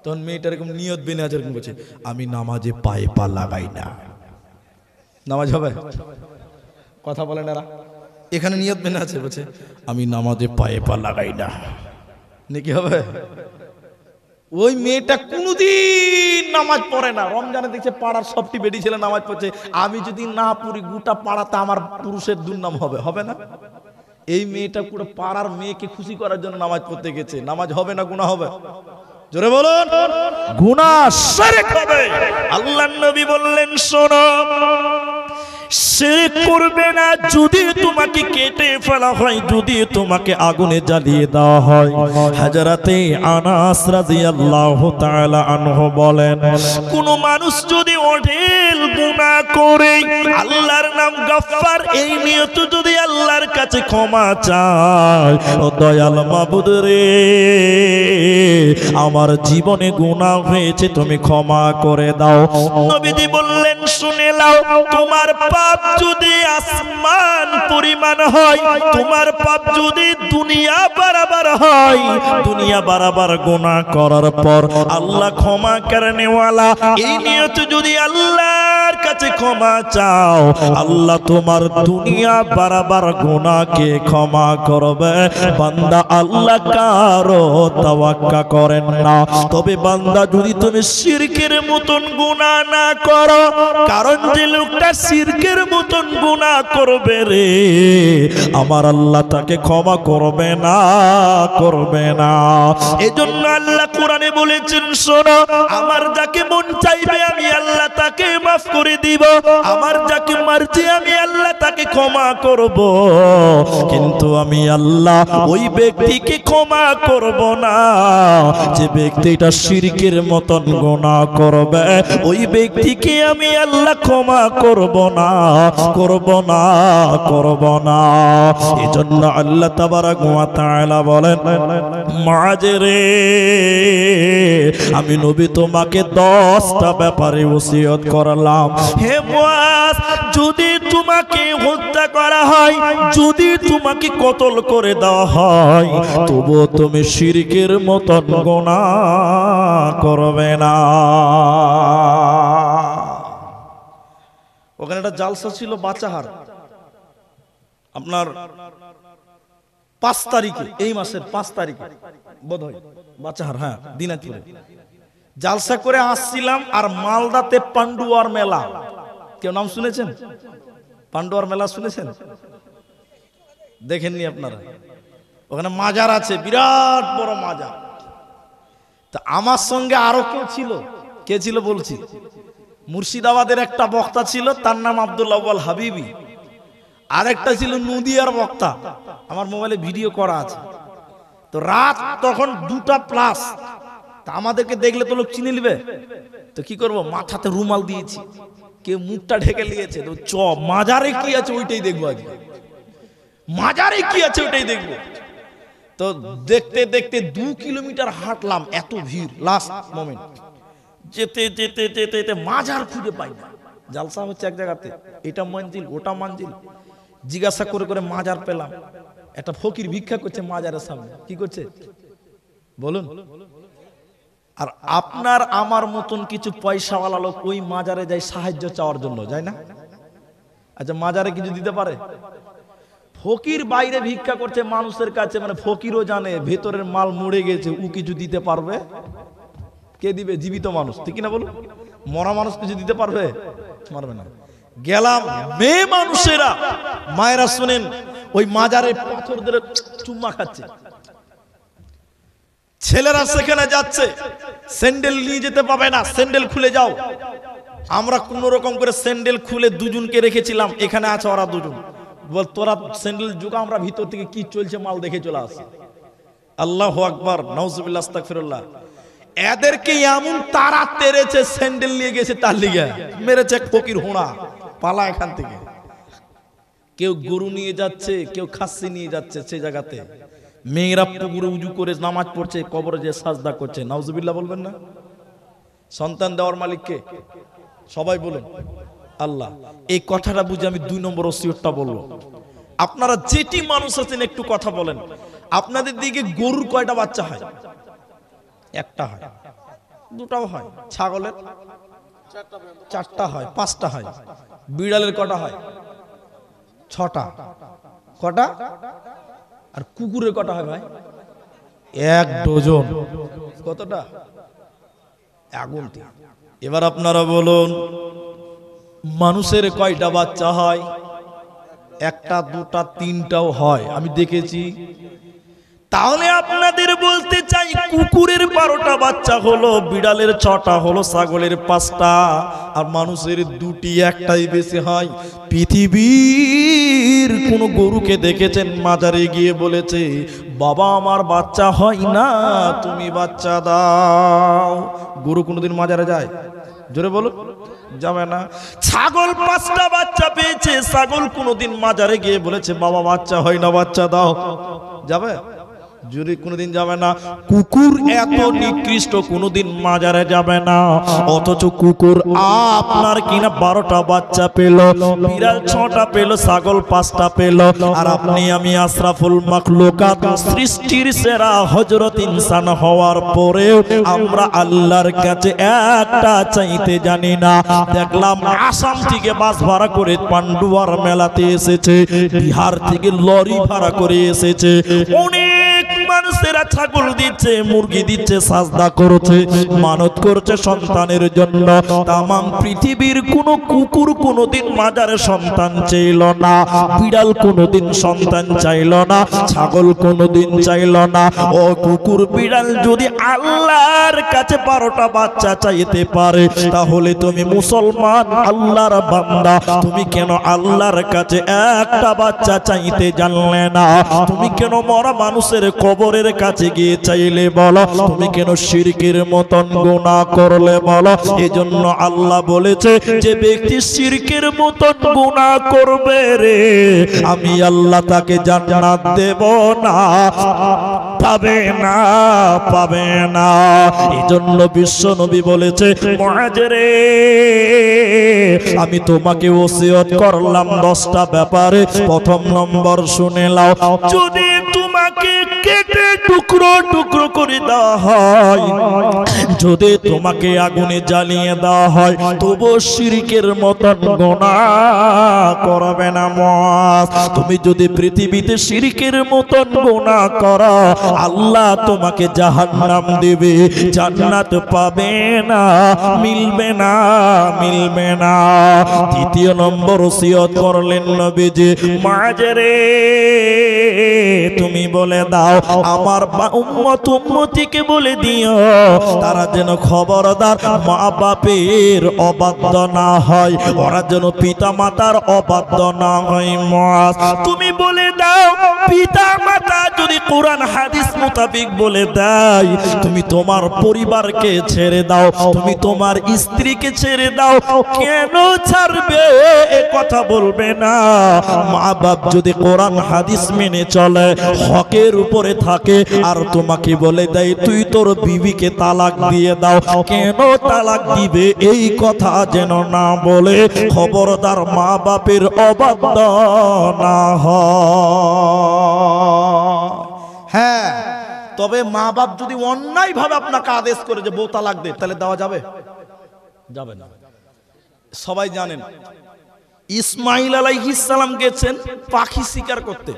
তখন মেয়েটা এরকম নিয়ত বেনে আছে, এরকম বলছে, আমি নামাজে পায়ে পা লাগাই না। নামাজ হবে? কথা বলেন এরা। এখানে নিয়ত বেনে আছে, বলছে আমি নামাজে পায়ে পা লাগাই না। নাকি হবে? ওই মেয়েটা কোনদিন নামাজ পড়ে না। রমজানে দেখছে পাড়ার সবটি বেটি ছেলে নামাজ পড়ছে, আমি যদি না পড়ি গোটা পাড়াতে আমার পুরুষের দুর্নাম হবে, হবে না? এই মেয়েটা পুরো পাড়ার মেয়েকে খুশি করার জন্য নামাজ পড়তে গেছে। নামাজ হবে না গুনাহ হবে? জোরে বলুন। গুনাহ শিরক হবে। আল্লাহর নবী বললেন, শোনো, শিরক করবে না যদি তোমাকে কেটে ফেলা হয়, যদি তোমাকে আগুনে জ্বালিয়ে দেওয়া হয়। হযরতে আনাস রাদিয়াল্লাহু তাআলা আনহু বলেন, কোন মানুষ যদি অঢেল গুনাহ করে আল্লাহর নাম গফফার এই নিয়ত যদি আল্লাহর কাছে ক্ষমা চায়, ও দয়াল মাবুদ রে, আমার জীবনে গুনাহ হয়েছে, তুমি ক্ষমা করে দাও। নবীজি বললেন, শুনে নাও, তোমার পাপ যদি আসমান পরিমাণ হয়, তোমার পাপ যদি দুনিয়া বরাবর হয়, দুনিয়া বরাবর গুনাহ করার পর আল্লাহ ক্ষমা করনেওয়ালা, এই নিয়ত যদি আল্লাহর কাছে ক্ষমা চাও, আল্লাহ তোমার দুনিয়া বরাবর গুনাহকে ক্ষমা করবে। বান্দা আল্লাহ কারো তাওয়াক্কা করেন না। তবে বান্দা যদি তুমি শিরকের মতন গুনাহ না করো, কারণ যে লোকটা শিরকের মতন গুনাহ করবে রে, আমার আল্লাহ তাকে ক্ষমা করবে না, করবে না। এজন্য আল্লাহ কোরআনে বলেছেন, শোনো, আমার যাকে মন চাইবে আমি আল্লাহ তাকে মাফ করে দিব, আমার যাকে মারছি আমি আল্লাহ তাকে ক্ষমা করব, কিন্তু আমি আল্লাহ ওই ব্যক্তিকে ক্ষমা করব না যে ব্যক্তিটা শিরকের মতন গুনাহ করবে। ওই ব্যক্তিকে আমি আল্লাহ ক্ষমা করব না, করব না, করব না। এজন্য আল্লাহ তাবারাক ওয়া তাআলা বলেন, মুআজ রে, আমি নবী তোমাকে 10টা ব্যাপারে ওসিয়ত করলাম। হে মুআজ, যদি তোমাকে হত্যা করা হয়, যদি তোমাকে কতল করে দেওয়া হয়, তবুও তুমি শিরকের মতন গুনাহ করবে না। ওখানে একটা জালসা ছিল বাচাহার, আপনার 5 তারিখে, এই মাসের 5 তারিখে বোধহয় বাচাহার, হ্যাঁ, দিনাজপুরে জালসা করে আসছিলাম। আর মালদাতে পান্ডুয়ার মেলা, কেউ নাম শুনেছেন? পান্ডুয়ার মেলা শুনেছেন? দেখেননি আপনারা? ওখানে মাজার আছে, বিরাট বড় মাজার। তা আমার সঙ্গে আরো কেউ ছিল, কে ছিল বলছি, মুর্শিদাবাদের একটা বক্তা ছিল, তার নাম আব্দুল আউয়াল হাবিবি। আরেকটা ছিল নদিয়ার বক্তা, আমার মোবাইলে ভিডিও করা আছে। তো রাত তখন 2টা+। তা আমাদেরকে দেখলে তো লোক চিনে নিবে, তো কি করব, মাথাতে রুমাল দিয়েছি, কেউ মুখটা ঢেকে নিয়েছে। তো মাজারে কি আছে ওইটাই দেখবো, আজকে মাজারে কি আছে ওইটাই দেখবো। তো দেখতে দেখতে 2 কিলোমিটার হাঁটলাম, এত ভিড়। লাস্ট মোমেন্ট যেতে যেতে যেতে যেতে মাজার খুঁজে পাই না। জালসা হচ্ছে এক জায়গাতে, এটা মঞ্জিল ওটা মঞ্জিল, জিজ্ঞাসা করে করে মাজার পেলাম। একটা ফকির ভিক্ষা করছে মাজারের সামনে। কি করছে বলুন? আর আপনার আমার মতন কিছু পয়সাওয়ালা লোক ওই মাজারে যায় সাহায্য চাওয়ার জন্য, যায় না? আচ্ছা, মাজারে কিছু দিতে পারে? ফকির বাইরে ভিক্ষা করছে মানুষের কাছে, মানে ফকিরও জানে ভেতরের মাল মরে গেছে, ও কিছু দিতে পারবে? কে দিবে? জীবিত মানুষ, ঠিক না বলুন? মরা মানুষ কিছু দিতে পারবে? পারবে না। গেলাম, মেয়ে মানুষেরা, মায়েরা শুনেন, ওই মাজারে পাথর ধরে চুম্মা খাচ্ছে। ছেলেরা সেখানে যাচ্ছে, স্যান্ডেল নিয়ে যেতে পাবে না, স্যান্ডেল খুলে যাও। আমরা কোন রকম করে স্যান্ডেল খুলে দুজনকে রেখেছিলাম, এখানে আছে ওরা দুজন। বল তোরা স্যান্ডেল যুগা, আমরা ভিতর থেকে কি চলছে মাল দেখে চলে আসি। আল্লাহু আকবার, নাউজুবিল্লাহ, আস্তাগফিরুল্লাহ। এদেরকে এমন তারা তেরেছে, স্যান্ডেল নিয়ে গেছে তার লিগে, মেরেছে ফকির হোনা, পালা এখান থেকে। কেউ গরু নিয়ে যাচ্ছে, কেউ খাসি নিয়ে যাচ্ছে, সেই জায়গাতে মেয়েরা পুকুরে উজু করে নামাজ পড়ছে, কবরে যে সাজদা করছে। নাউজুবিল্লাহ বলবেন না? সন্তান দেওয়ার মালিককে সবাই বলুন আল্লাহ। এই কথাটা বুঝে আমি 2 নম্বর ওসিয়তটা বলবো। আপনারা যেটি মানুষ আছেন একটু কথা বলেন, আপনাদের দিকে গরুর কয়টা বাচ্চা হয়? একটা হয়, দুটাও হয়, ছাগলের 4টা হয়, 5টা হয়, বিড়ালের কটা হয়? 6টা। কটা? আর কুকুরের কটা হয় ভাই? 1 ডজন। কতটা? আগুনটি। এবার আপনারা বলুন, মানুষের কয়টা বাচ্চা হয়? 1টা, 2টা, 3টাও হয়, আমি দেখেছি। তাহলে আপনাদের বলতে চাই, কুকুরের 12টা বাচ্চা হলো, বিড়ালের 6টা হলো, ছাগলের 5টা, আর মানুষের 2টি, 1টাই বেশি হয়। পৃথিবীর কোন গরুকে দেখেছেন মাজারে গিয়ে বলেছে বাবা আমার বাচ্চা হয় না, তুমি বাচ্চা দাও? গরু কোনোদিন মাজারে যায়? জোরে বলুন, যাবে না। ছাগল 5টা বাচ্চা পেয়েছে, ছাগল কোনোদিন মাজারে গিয়ে বলেছে বাবা বাচ্চা হয় না, বাচ্চা দাও? যাবে? যদি কোনোদিন যাবে না। কুকুর এত নিকৃষ্ট, কোনোদিন মাজারে যাবে না, অথচ কুকুর আপনার কিনা 12টা বাচ্চা পেল, বিড়াল 6টা পেল, ছাগল 5টা পেল, আর আপনি আমি আশরাফুল মাখলুকাত, সৃষ্টির সেরা হযরত ইনসান হওয়ার পরেও আমরা আল্লাহর কাছে একটা চাইতে জানি না। দেখলাম আসাম থেকে বাস ভাড়া করে পান্ডুয়ার মেলাতে এসেছে, বিহার থেকে লরি ভাড়া করে এসেছে, অনেক মানুষেরা ছাগল দিচ্ছে, মুরগি দিচ্ছে, সাজদা করছে, মানত করছে সন্তানের জন্য। তামাম পৃথিবীর কোন কুকুর কোনদিন মাজারে সন্তান চাইল না, বিড়াল কোনদিন সন্তান চাইল না, ছাগল কোনদিন চাইল না। ও কুকুর বিড়াল যদি আল্লাহর কাছে 12টা বাচ্চা চাইতে পারে, তাহলে তুমি মুসলমান, আল্লাহর বান্দা, তুমি কেন আল্লাহর কাছে একটা বাচ্চা চাইতে জানলে না? তুমি কেন মরা মানুষের কবরের কাছে গিয়ে চাইলে বলো? তুমি কেন শিরকের মতন গুনাহ করলে বলো? এজন্য আল্লাহ বলেছে, যে ব্যক্তি শিরকের মতন গুনাহ করবে রে, আমি আল্লাহ তাকে জান্নাত দেব না, পাবে না, পাবে না। এজন্য বিশ্ব নবী বলেছে, মুআজ রে, আমি তোমাকে ওসিয়ত করলাম 10টা ব্যাপারে। প্রথম নম্বর শুনে নাও, যদি তোমাকে কেটে টুকরো টুকরো করে দেওয়া হয়, যদি তোমাকে আগুনে জ্বালিয়ে দেওয়া হয়, তবু শিরকের মতন গুনাহ করবে না। মুআজ, তুমি যদি পৃথিবীতে শিরকের মতন গুনাহ করো, আল্লাহ তোমাকে জাহান্নাম দেবে, জান্নাত পাবে না, মিলবে না, মিলবে না। দ্বিতীয় নম্বর ওসিয়ত করলেন নবীজি, মুআজ রে, তুমি বলে দাও আমার উম্মত উম্মতিকে বলে দিও, তারা যেন খবরদার মা বাপের অবাধ্য না হয়, ওরা যেন পিতা মাতার অবাধ্য না হয়। মুআজ, তুমি বলে দাও পিতা মাতা যদি কোরআন হাদিস মোতাবেক বলে দেয়, তুমি তোমার পরিবারকে ছেড়ে দাও, তুমি তোমার স্ত্রীকে ছেড়ে দাও। কেন ছাড়বে? এ কথা বলবে না। মা বাপ যদি কোরআন হাদিস মেনে চলে, হকের উপরে থাকে, আর তোমাকে বলে দেয় তুই তোর বিবিকে তালাক দিয়ে দাও, কেন তালাক দিবে? এই কথা যেন না বলে, খবরদার মা বাপের অবাধ্য না হয়। হ্যাঁ, তবে মা বাপ যদি অন্যায় ভাবে আপনাকে আদেশ করে যে বউ তালাক দে, তাহলে দেওয়া যাবে? যাবে না। সবাই জানেন ইসমাইল আলাইহিস সালাম গেছেন পাখি শিকার করতে,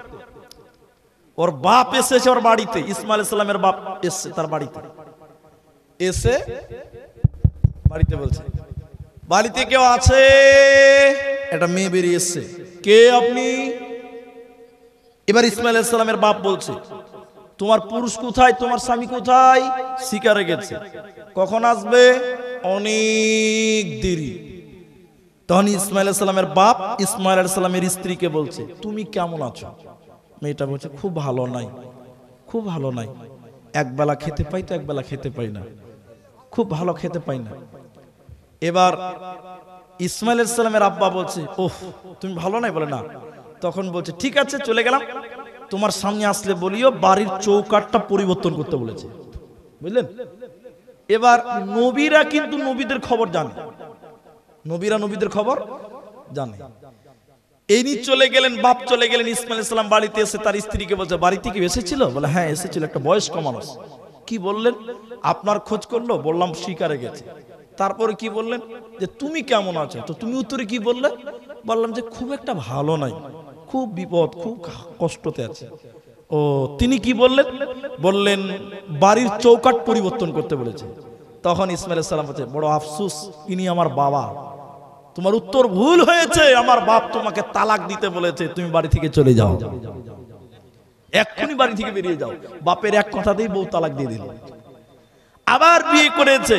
ওর বাপ এসেছে ওর বাড়িতে, ইসমাইল সালামের বাপ এসেছে তার বাড়িতে, এসে বাড়িতে বলছে বাড়িতে কেউ আছে? একটা মেয়ে বেরিয়ে এসছে, কে আপনি? এবার ইসমাইল সালামের বাপ বলছে তোমার পুরুষ কোথায়, তোমার স্বামী কোথায়? শিকারে গেছে। কখন আসবে? অনেক দেরি। তখন ইসমাইল আলাইহিস সালামের বাপ ইসমাইল আলাইহিস সালামের স্ত্রীকে বলছে, তুমি কেমন আছো? মেয়েটা বলছে, খুব ভালো নাই, খুব ভালো নাই, একবেলা খেতে পাই তো একবেলা খেতে পাই না, খুব ভালো খেতে পাই না। এবার ইসমাইল আলাইহিস সালামের আব্বা বলছে, ওহ তুমি ভালো নাই? বলে না। তখন বলছে, ঠিক আছে চলে গেলাম, তোমার সামনে আসলে বলিও বাড়ির চৌকাঠটা পরিবর্তন করতে বলেছে। বুঝলেন? এবার নবীরা কিন্তু নবীদের খবর জানে, নবীরা নবীদের খবর জানে। এই নিয়ে চলে গেলেন, বাপ চলে গেলেন। ইসমাইল আলাইহিস সালাম বাড়িতে এসে তার স্ত্রীকে বলছে, বাড়িতে কি এসেছিল? বলে হ্যাঁ এসেছিল, একটা বয়স্ক মানুষ। কি বললেন? আপনার খোঁজ করলো? বললাম শিকারে গেছে। তারপরে কি বললেন? যে তুমি কেমন আছো? তো তুমি উত্তরে কি বললে? বললাম যে খুব একটা ভালো নাই, খুব বিপদ, খুব কষ্টতে আছে। ও তিনি কি বললেন? বললেন বাড়ির চৌকাঠ পরিবর্তন করতে বলেছে। তখন ইসমাইল আলাইহিস সালাম বলছে, বড় আফসোস, ইনি আমার বাবা, তোমার উত্তর ভুল হয়েছে, আমার বাপ তোমাকে তালাক দিতে বলেছে, তুমি বাড়ি থেকে চলে যাও, এক্ষুনি বাড়ি থেকে বেরিয়ে যাও। বাপের এক কথাতেই বউ তালাক দিয়ে দিল। আবার বিয়ে করেছে,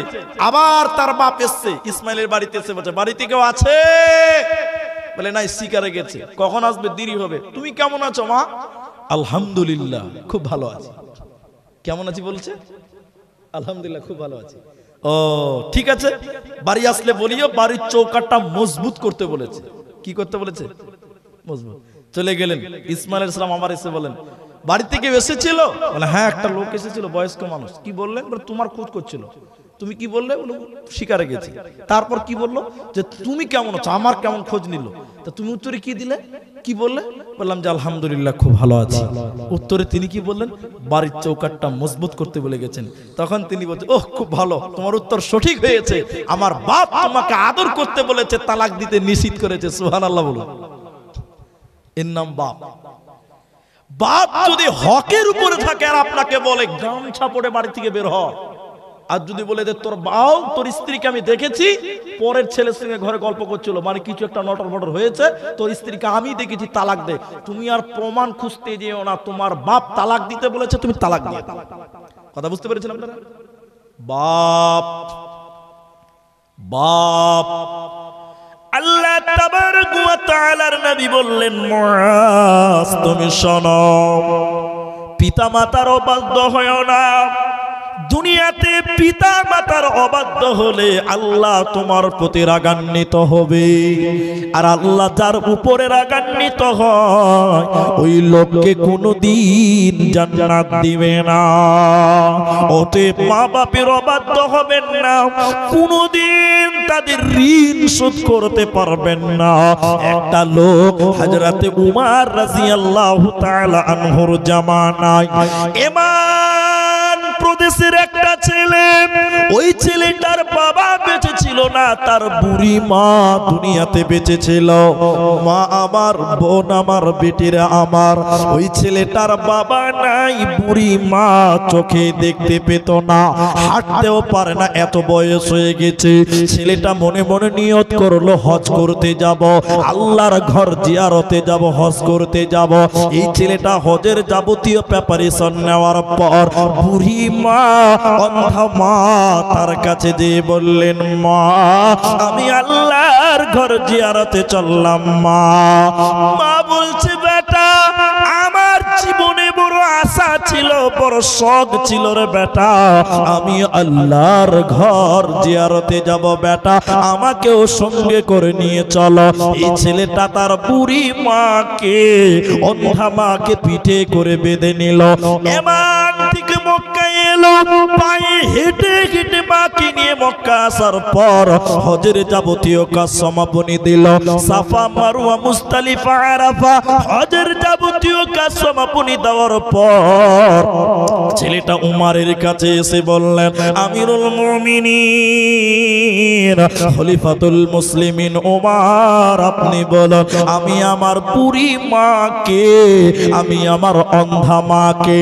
আবার তার বাপ এসছে ইসমাইলের বাড়িতে, এসে বলছে, বাড়িতে কেউ আছে? বলে নাই, শিকারে গেছে। কখন আসবে? দেরি হবে। তুমি কেমন আছো মা? আলহামদুলিল্লাহ খুব ভালো আছি। কেমন আছি বলছে? আলহামদুলিল্লাহ খুব ভালো আছি। ও ঠিক আছে, বাড়ি আসলে বলিও বাড়ির চৌকাঠটা মজবুত করতে বলেছে। কি করতে বলেছে? মজবুত। চলে গেলেন। ইসমাইল আলাইহিস সালাম আবার এসে বলেন, বাড়ি থেকে এসেছিল? বলে হ্যাঁ একটা লোক এসেছিল, বয়স্ক মানুষ। কি বললেন? বলে তোমার খোঁজ করছিল। তুমি কি বললে? বলে শিকারে গেছি। তারপর কি বললো? যে তুমি কেমন আছো, আমার কেমন খোঁজ নিল। তা তুমি উত্তরে কি দিলে? কি বললে? বললাম যে আলহামদুলিল্লাহ খুব ভালো আছি। উত্তরে তিনি কি বললেন? বাড়ির চৌকাঠটা মজবুত করতে বলে গেছেন। তখন তিনি বলছেন, ওহ খুব ভালো, তোমার উত্তর সঠিক হয়েছে, আমার বাপ তোমাকে আদর করতে বলেছে, তালাক দিতে নিষেধ করেছে। সুবহানাল্লাহ বলুন। এর নাম বাপ। বাপ যদি হকের উপরে থাকে আর আপনাকে বলে গামছা পরে বাড়ি থেকে বের হ, আর যদি বলে যে তোর বাও তোর স্ত্রীকে আমি দেখেছি পরের ছেলের সঙ্গে ঘরে গল্প করছিল, মানে কিছু একটা নটর বটর হয়েছে, তোর স্ত্রীকে আমি দেখেছি, তালাক দে, তুমি আর প্রমাণ খুঁজতে যেও না, তোমার বাপ তালাক দিতে বলেছে, তুমি তালাক দিয়ে দাও। কথা বুঝতে পেরেছেন আপনারা? বাপ বাপ। আল্লাহ তাবারক ওয়া তাআলার নবী বললেন, মুআজ তুমি শোনো, পিতা মাতার অবাধ্য হয়ো না। দুনিয়াতে পিতা মাতার অবাধ্য হলে আল্লাহ তোমার প্রতি রাগান্বিত হবে, আর আল্লাহ যার উপরে রাগান্বিত হয় ওই লোককে কোনোদিন জান্নাত দিবে না। অতএব মা বাপের অবাধ্য হবেন না, কোনোদিন তাদের ঋণ শোধ করতে পারবেন না। একটা লোক হযরতে উমর রাদিয়াল্লাহু তাআলা আনহুর জামানায় প্রদেশের একটা ছেলে, ওই ছেলেটার বাবা বেঁচে ছিল না, তার বুড়ি মা দুনিয়াতে বেঁচে ছিল। মা আমার, বোন আমার, বেটিরা আমার, ওই ছেলেটার বাবা নাই, বুড়ি মা চোখে দেখতে পেত না, হাঁটতেও পারে না, এত বয়স হয়ে গেছে। ছেলেটা মনে মনে নিয়ত করলো হজ করতে যাব, আল্লাহর ঘর জিয়ারতে যাব, হজ করতে যাব। এই ছেলেটা হজের যাবতীয় প্রিপারেশন নেওয়ার পর বুড়ি মা, অন্ধা মা তার কাছে দিয়ে বললেন, মা আমি আল্লাহর ঘর জিয়ারতে চললাম। মা মা বলছে, বেটা আমার জীবনে বড় আশা ছিল, বড় শখ ছিল রে বেটা, আমি আল্লাহর ঘর জিয়ারতে যাব, বেটা আমাকেও সঙ্গে করে নিয়ে চলো। এই ছেলেটা তার বুড়ি মাকে, অন্ধা মাকে পিঠে করে বেঁধে নিল, এমান থেকে মক্কা এলো, পায়ে হেঁটে হেঁটে মাকে নিয়ে মক্কা আসার পর হজের যাবতীয় কাজ সমাপনী দিল। সাফা মারওয়া মুজদালিফা আরাফা হজের যাবতীয় কাজ সমাপনী দেওয়ার পর ছেলেটা উমারের কাছে এসে বললেন, আমিরুল মুমিনিন খলিফাতুল মুসলিমিন উমার, আপনি বলুন আমি আমার বুড়ি মাকে, আমি আমার অন্ধা মাকে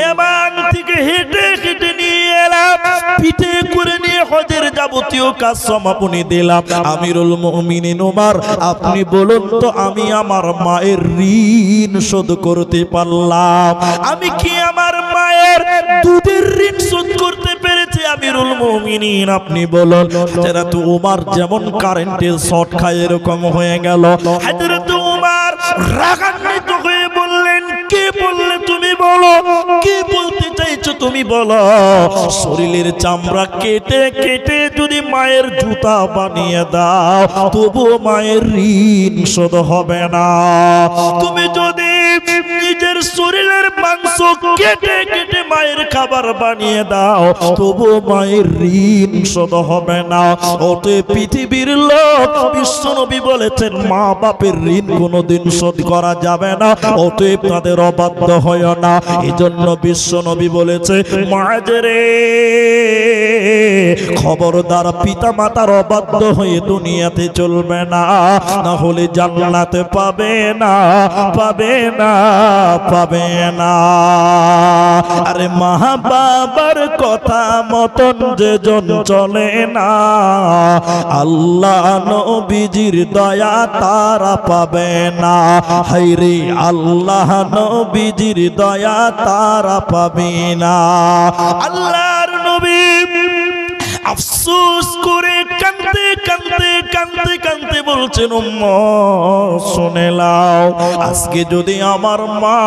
এমান থেকে হেঁটে হেঁটে নিয়ে এলাম, পিঠে করে নিয়ে হজের যাবতীয় কাজ সমাপনী দিলাম। আমিরুল মুমিনিন উমর, আপনি বলুন তো আমি আমার মায়ের ঋণ শোধ করতে পারলাম? আমি কি আমার মায়ের মায়ের দুধের ঋণ শোধ করতে পেরেছে আমিরুল মুমিনিন, আপনি বলুন। হযরত উমর যেমন কারেন্টের শর্ট খায় এরকম হয়ে গেল। হযরত উমর রাগান্বিত হয়ে বললেন, কে বললে তুমি বলো, কে বলতে চাইছো তুমি বলো। শরীরের চামড়া কেটে কেটে যদি মায়ের জুতা বানিয়ে দাও তবুও মায়ের ঋণ শোধ হবে না। তুমি যদি নিজের শরীরের মাংস কেটে কেটে মায়ের খাবার বানিয়ে দাও তবুও মায়ের ঋণ শোধ হবে না। ওতে পৃথিবীর লোক বিশ্বনবী বলেছেন মা বাপের ঋণ কোনোদিন শোধ করা যাবে না, অতএব তাদের অবাধ্য হয় না। এজন্য বিশ্বনবী বলেছে মায়েরে খবরদার পিতা মাতার অবাধ্য হয়ে দুনিয়াতে চলবে না, না হলে জান্নাতে পাবে না, পাবে না, পাবে না। আরে মা বাবার কথা মতন যে জন চলে না, আল্লাহ নবীজির দয়া তারা পাবে না। হায়রে আল্লাহ নবীজির দয়া তারা পাবে না। আল্লাহর নবী আফসোস করে কাঁদতে কাঁদতে কাঁদতে কাঁদতে বলছেন উম্মত শুনে নাও, আজকে যদি আমার মা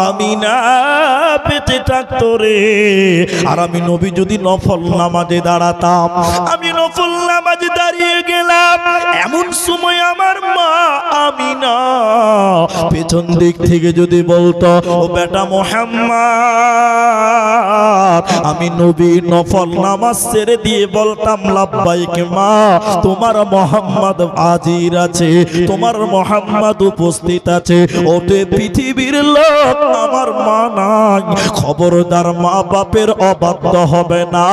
আমিনা বেঁচে থাকতো রে, আর আমি নবী যদি নফল নামাজে দাঁড়াতাম, আমি নফল নামাজে দাঁড়িয়ে গেলাম, এমন সময় আমার মা আমিনা পেছন দিক থেকে যদি বলতো ও বেটা মুহাম্মদ, আমি নবী নফল নামাজ ছেড়ে দিয়ে বলতাম লাব্বাইক মা, তোমার মুহাম্মদ হাজির আছে, তোমার মুহাম্মদ উপস্থিত আছে, ওতে পৃথিবীর লোক আমার মা নাই। খবরদার মা বাপের অবাধ্য হবে না,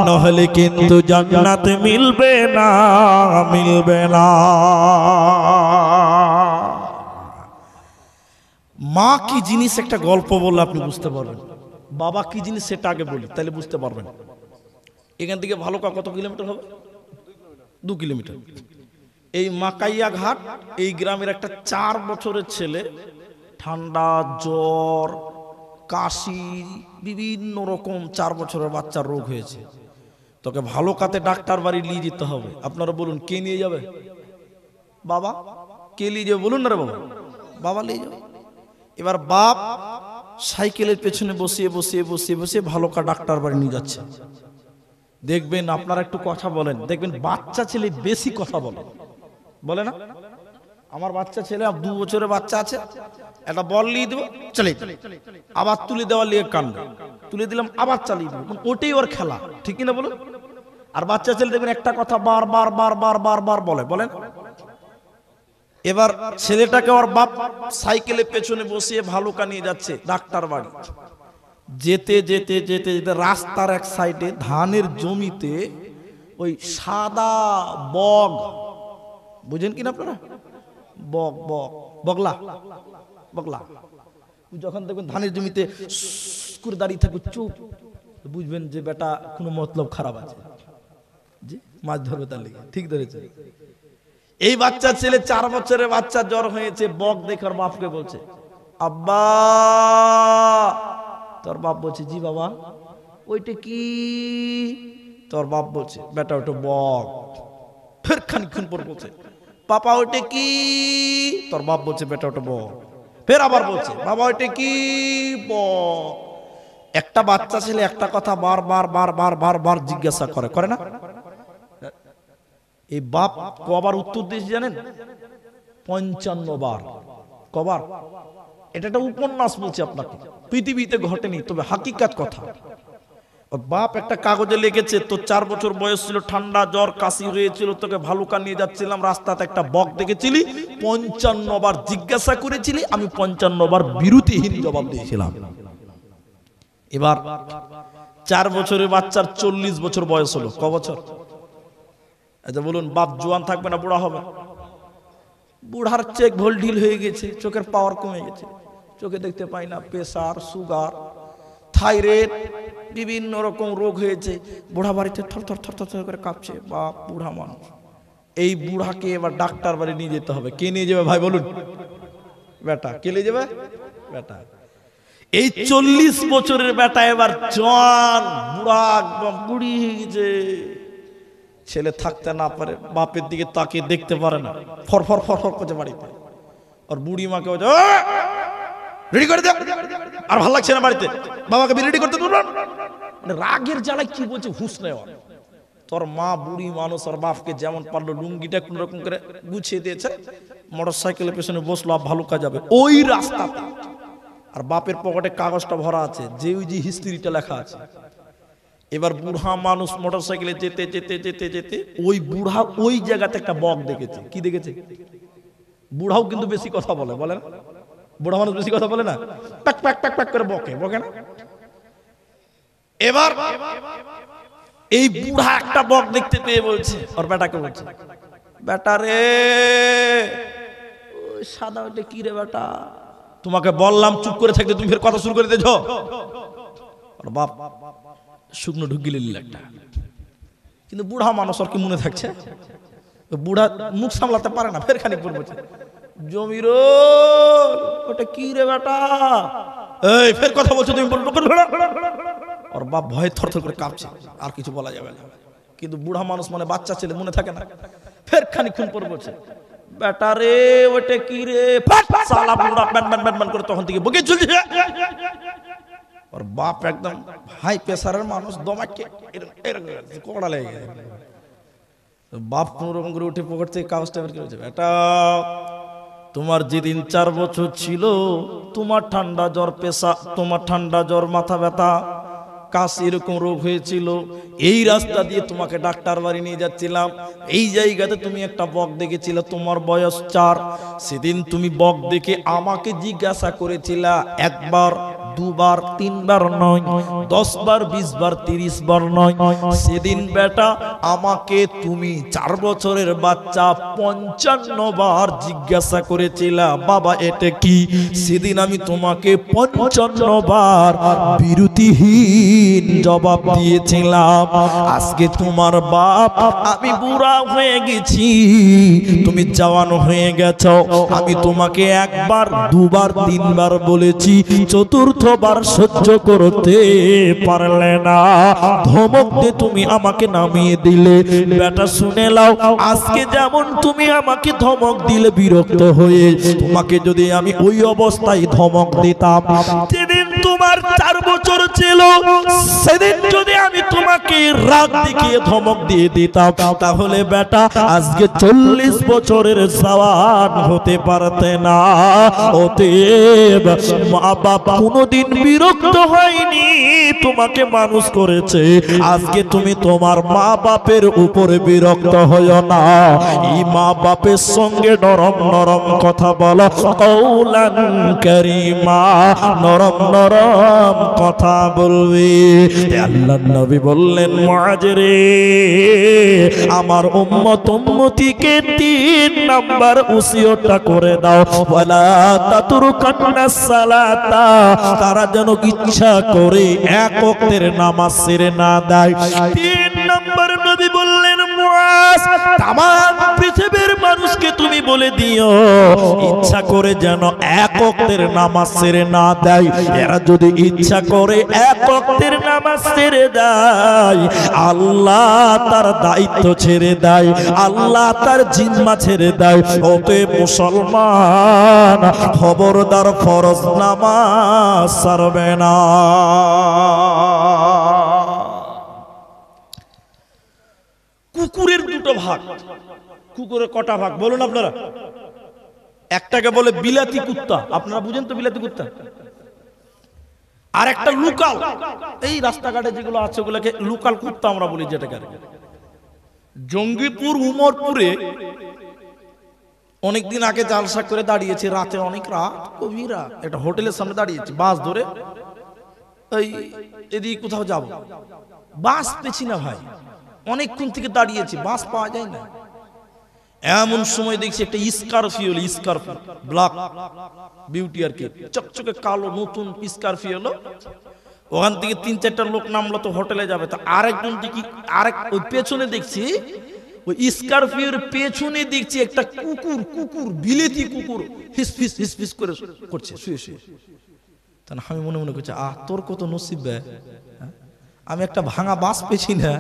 নহলে কিন্তু জান্নাতে মিলবে না, মিলবে না। মা কি জিনিস একটা গল্প বললে আপনি বুঝতে পারবেন, বাবা কি জিনিস সেটা আগে বলি তাহলে বুঝতে পারবেন। এখান থেকে ভালুকা কত কিলোমিটার হবে? 2 কিলোমিটার। এই মাকাইয়া ঘাট, এই গ্রামের একটা 4 বছরের ছেলে ঠান্ডা, জ্বর, কাশি, বিভিন্ন রকম 4 বছরের বাচ্চার রোগ হয়েছে। তোকে ভালুকাতে ডাক্তার বাড়ি নিয়ে যেতে হবে। আপনারা বলুন কে নিয়ে যাবে? বাবা। কে নিয়ে যাবে বলুন না রে বাবা? বাবা নিয়ে যাবে। এবার বাপ সাইকেলের পেছনে বসিয়ে বসিয়ে বসিয়ে বসিয়ে ভালুকা ডাক্তার বাড়ি নিয়ে যাচ্ছে। দেখবেন আপনারা একটু কথা বলেন, দেখবেন বাচ্চা ছেলে বেশি কথা বলে, বলে না? আমার বাচ্চা ছেলে 2 বছরের বাচ্চা আছে, একটা বল নিয়ে দেবো চলে, আবার তুলে দেওয়া নিয়ে কান্না, তুলে দিলাম আবার চালিয়ে দেবো, ওটাই ওর খেলা, ঠিক কিনা বলুন? আর বাচ্চা ছেলে দেখবেন একটা কথা বারবার বারবার বারবার বলে, বলেন? এবার ছেলেটাকে ওর বাপ সাইকেলের পেছনে বসিয়ে ভালুকা নিয়ে যাচ্ছে ডাক্তার বাড়ি। যেতে যেতে যেতে যেতে রাস্তার এক সাইডে ধানের জমিতে ওই সাদা বগ, বুঝেন কিনা আপনারা? বগ, বগ, বগলা, বগলা যখন দেখবেন ধানের জমিতে করে দাঁড়িয়ে থাকবে চুপ, বুঝবেন যে বেটা কোনো মতলব খারাপ আছে, জি মাছ ধরবে তার লেগে। ঠিক ধরেছে। এই বাচ্চা ছেলে 4 বছরের বাচ্চা, জ্বর হয়েছে, বগ দেখে ওর বাপকে বলছে আব্বা। তোর বাপ বলছে জি বাবা। ওইটা কি? তোর বাপ বলছে বেটা ওটা বগ। ফের খানিকক্ষণ পর বলছে পাপা ওইটা কি? তোর বাপ বলছে বেটা ওটা বগ। ফের আবার বলছে বাবা ওইটা কি? বগ। একটা বাচ্চা ছেলে একটা কথা বারবার বারবার বারবার জিজ্ঞাসা করে, করে না? এই বাপ কবার উত্তর দিয়েছে জানেন? 55 বার। কবার? এটা একটা উপন্যাস বলছি আপনাকে, পৃথিবীতে ঘটেনি, তবে হাকিকাত কথা। বাপ একটা কাগজে লিখেছে তোর 4 বছর বয়স ছিল, ঠান্ডা জ্বর কাশি হয়েছিল, তোকে ভালুকা নিয়ে যাচ্ছিলাম, রাস্তাতে একটা বক দেখেছিলি, 55 বার জিজ্ঞাসা করেছিলি, আমি 55 বার বিরতিহীন জবাব দিয়েছিলাম। এবার 4 বছরের বাচ্চার 40 বছর বয়স হলো। ক বছর? আচ্ছা বলুন, বাপ জোয়ান থাকবে না বুড়া হবে? বুড়ার চেক ভোল ঢিল হয়ে গেছে, চোখের পাওয়ার কমে গেছে, চোখে দেখতে পাই না, প্রেসার, সুগার, থাইরয়েড, বিভিন্ন রকম রোগ হয়েছে। বুড়া বাড়িতে থর থর থর থর করে কাঁপছে, বাপ বুড়া মানুষ। এই বুড়াকে এবার ডাক্তার বাড়ি নিয়ে যেতে হবে। কে নিয়ে যাবে ভাই বলুন? বেটা। কে নিয়ে যাবে? বেটা। এই 40 বছরের বেটা এবার জওয়ান বুড়া একদম বুড়ি হয়ে গেছে। ছেলে থাকতে না পারে, বাপের দিকে তাকিয়ে দেখতে পারে না, ফরফর ফরফর করছে বাড়িতে। আর বুড়ি মাকে বলছে রেডি করে দে, আর ভালো লাগছে না বাড়িতে, বাবাকে রেডি করতে দেবো। মানে রাগের জ্বালায় কি বলছে হুঁশ নেই। তোর মা বুড়ি মানুষ, আর বাপকে যেমন পারলো লুঙ্গিটা কোন রকম করে গুছিয়ে দিয়েছে, মোটর সাইকেলের পেছনে বসলো, আর ভালো কাজ হবে ওই রাস্তাতে। আর বাপের পকেটে কাগজটা ভরা আছে, যে ওই যে হিস্ট্রিটা লেখা আছে। এবার বুড়া মানুষ মোটর সাইকেলে যেতে যেতে যেতে যেতে ওই বুড়া ওই জায়গাতে একটা বক দেখেছে। কি দেখেছে? বুড়াও কিন্তু বেশি কথা বলে, বলে না? বুড়া মানুষ বেশি কথা বলে না, প্যাক প্যাক প্যাক প্যাক করে বকে, বকে না? এবার এই বুড়া একটা বক দেখতে পেয়ে বলছে, ওর বেটাকে বলছে, বেটা রে ওই সাদা ওইটা কি রে বেটা, তোমাকে বললাম চুপ করে থাকতে, তুমি ফের কথা শুরু করে দিয়েছ। আর বাপ শুকনো ঢুকিয়ে নিল একটা। কিন্তু বুড়া মানুষ আর কি মনে থাকছে, বুড়া মুখ সামলাতে পারে না, ফের খানিক পর বলছে, জমির ওটা কি রে বেটা, এই ফের কথা বলছো তুমি। আর বাপ ভয়ে থরথর করে কাঁপছে, আর কিছু বলা যাবে না। কিন্তু বুড়া মানুষ মানে বাচ্চা ছেলে, মনে থাকে না। ফের খানিকক্ষণ পর বলছে, বেটা রে ওটা কি রে, সালা বুড়া ব্যান ব্যান ব্যান ব্যান করে তখন থেকে বকে চলছে। আর বাপ একদম হাই প্রেসারের মানুষ, দমাকে কোড়া লেগে গেছে। বাপ কোন রকম করে উঠে পকেট থেকে কাগজটা বের করেছে, বেটা তোমার যেদিন 4 বছর ছিল, তোমার ঠান্ডা জ্বর পেশা, তোমার ঠান্ডা জ্বর মাথা ব্যথা কাশি এরকম রোগ হয়েছিল, এই রাস্তা দিয়ে তোমাকে ডাক্তার বাড়ি নিয়ে যাচ্ছিলাম, এই জায়গাতে তুমি একটা বক দেখেছিলে, তোমার বয়স 4। সেদিন তুমি বক দেখে আমাকে জিজ্ঞাসা করেছিলা, 1 বার 2 বার 3 বার নয়, 10 বার 20 বার 30 বার নয়। সেদিন বেটা আমাকে তুমি 4 বছরের বাচ্চা 55 বার জিজ্ঞাসা করেছিলা, বাবা এটা কি? সেদিন আমি তোমাকে 55 বার বিরতিহীন জবাব দিয়েছিলাম। আজকে তোমার বাপ, আমি বুড়া হয়ে গেছি, তুমি জওয়ান হয়ে গেছো, আমি তোমাকে 1 বার 2 বার 3 বার বলেছি, চতুর্থবার সহ্য করতে পারলে না, ধমক দিয়ে তুমি আমাকে নামিয়ে দিলে। বেটা শুনে নাও, আজকে যেমন তুমি আমাকে ধমক দিলে বিরক্ত হয়ে, তোমাকে যদি আমি ওই অবস্থায় ধমক দিতাম, যেদিন তোমার 4 বছর ছিল, সেদিন যদি আমি তোমাকে রাগ দেখিয়ে ধমক দিয়ে দিতাম, তাহলে বেটা আজকে 40 বছরের জওয়ান হতে পারতে না। অতএব মা বাপ কোনদিন বিরক্ত হয়নি, তোমাকে মানুষ করেছে, আজকে তুমি তোমার মা বাপের উপরে বিরক্ত হয়ো না। এই মা বাপের সঙ্গে নরম নরম কথা বলো, কওলান কারীমা, নরম নরম কথা বলবি। আল্লাহর নবী বললেন, মুআজ রে, আমার উম্মত উম্মতিকে 3 নাম্বার ওসিয়তটা করে দাও, ওয়ালা তাতরুকান্নাস সালাতা, তারা যেন ইচ্ছা করে 1 ওয়াক্তের নামাজ ছেড়ে না দেয়। 3 নাম্বার নবী বললেন, মুআজ তামাম পৃথিবীর মানুষকে তুমি বলে দিও, ইচ্ছা করে যেন 1 ওয়াক্তের নামাজ ছেড়ে না দেয়। এরা যদি ইচ্ছা করে 1 ওয়াক্তের নামাজ ছেড়ে দেয়, আল্লাহ তার দায়িত্ব ছেড়ে দেয়, আল্লাহ তার জিম্মা ছেড়ে দেয়। অতএব মুসলমান, খবরদার ফরজ নামাজ ছাড়বে না। কুকুরের 2টো ভাগ। কুকুরের কটা ভাগ বলুন আপনারা? একটাকে বলে বিলাতি কুত্তা, আপনারা বুঝেন তো বিলাতি কুত্তা, আর একটা লোকাল, এই রাস্তাঘাটে যেগুলো আছে ওগুলোকে লোকাল কুত্তা আমরা বলি, যেটাকে জঙ্গিপুর উমরপুরে অনেকদিন আগে জালসা করে দাঁড়িয়েছে, রাতে অনেক রাত, গভীর রাত, একটা হোটেলের সামনে দাঁড়িয়েছে, বাস ধরে এই এদিকে কোথাও যাব, বাস পেছি না ভাই, অনেকক্ষণ থেকে দাঁড়িয়েছি, বাস পাওয়া যায় না। এমন সময় দেখছি একটা স্করপিও, ব্ল্যাক বিউটি আর কি, চকচকে কালো নতুন স্করপিও হলো। ওখান থেকে 3-4টা লোক নামলো, তো হোটেলে যাবে। তো আরেকজন দেখি, ওই পেছনে দেখছি, ওই স্করপিওর পেছনে দেখছি একটা কুকুর, বিলেতি কুকুর হিসফিস করে করছে শুয়ে শুয়ে। তখন আমি মনে মনে করছি তোর কত নসিব বে, হ্যাঁ? আমি একটা ভাঙা বাস পেছি না,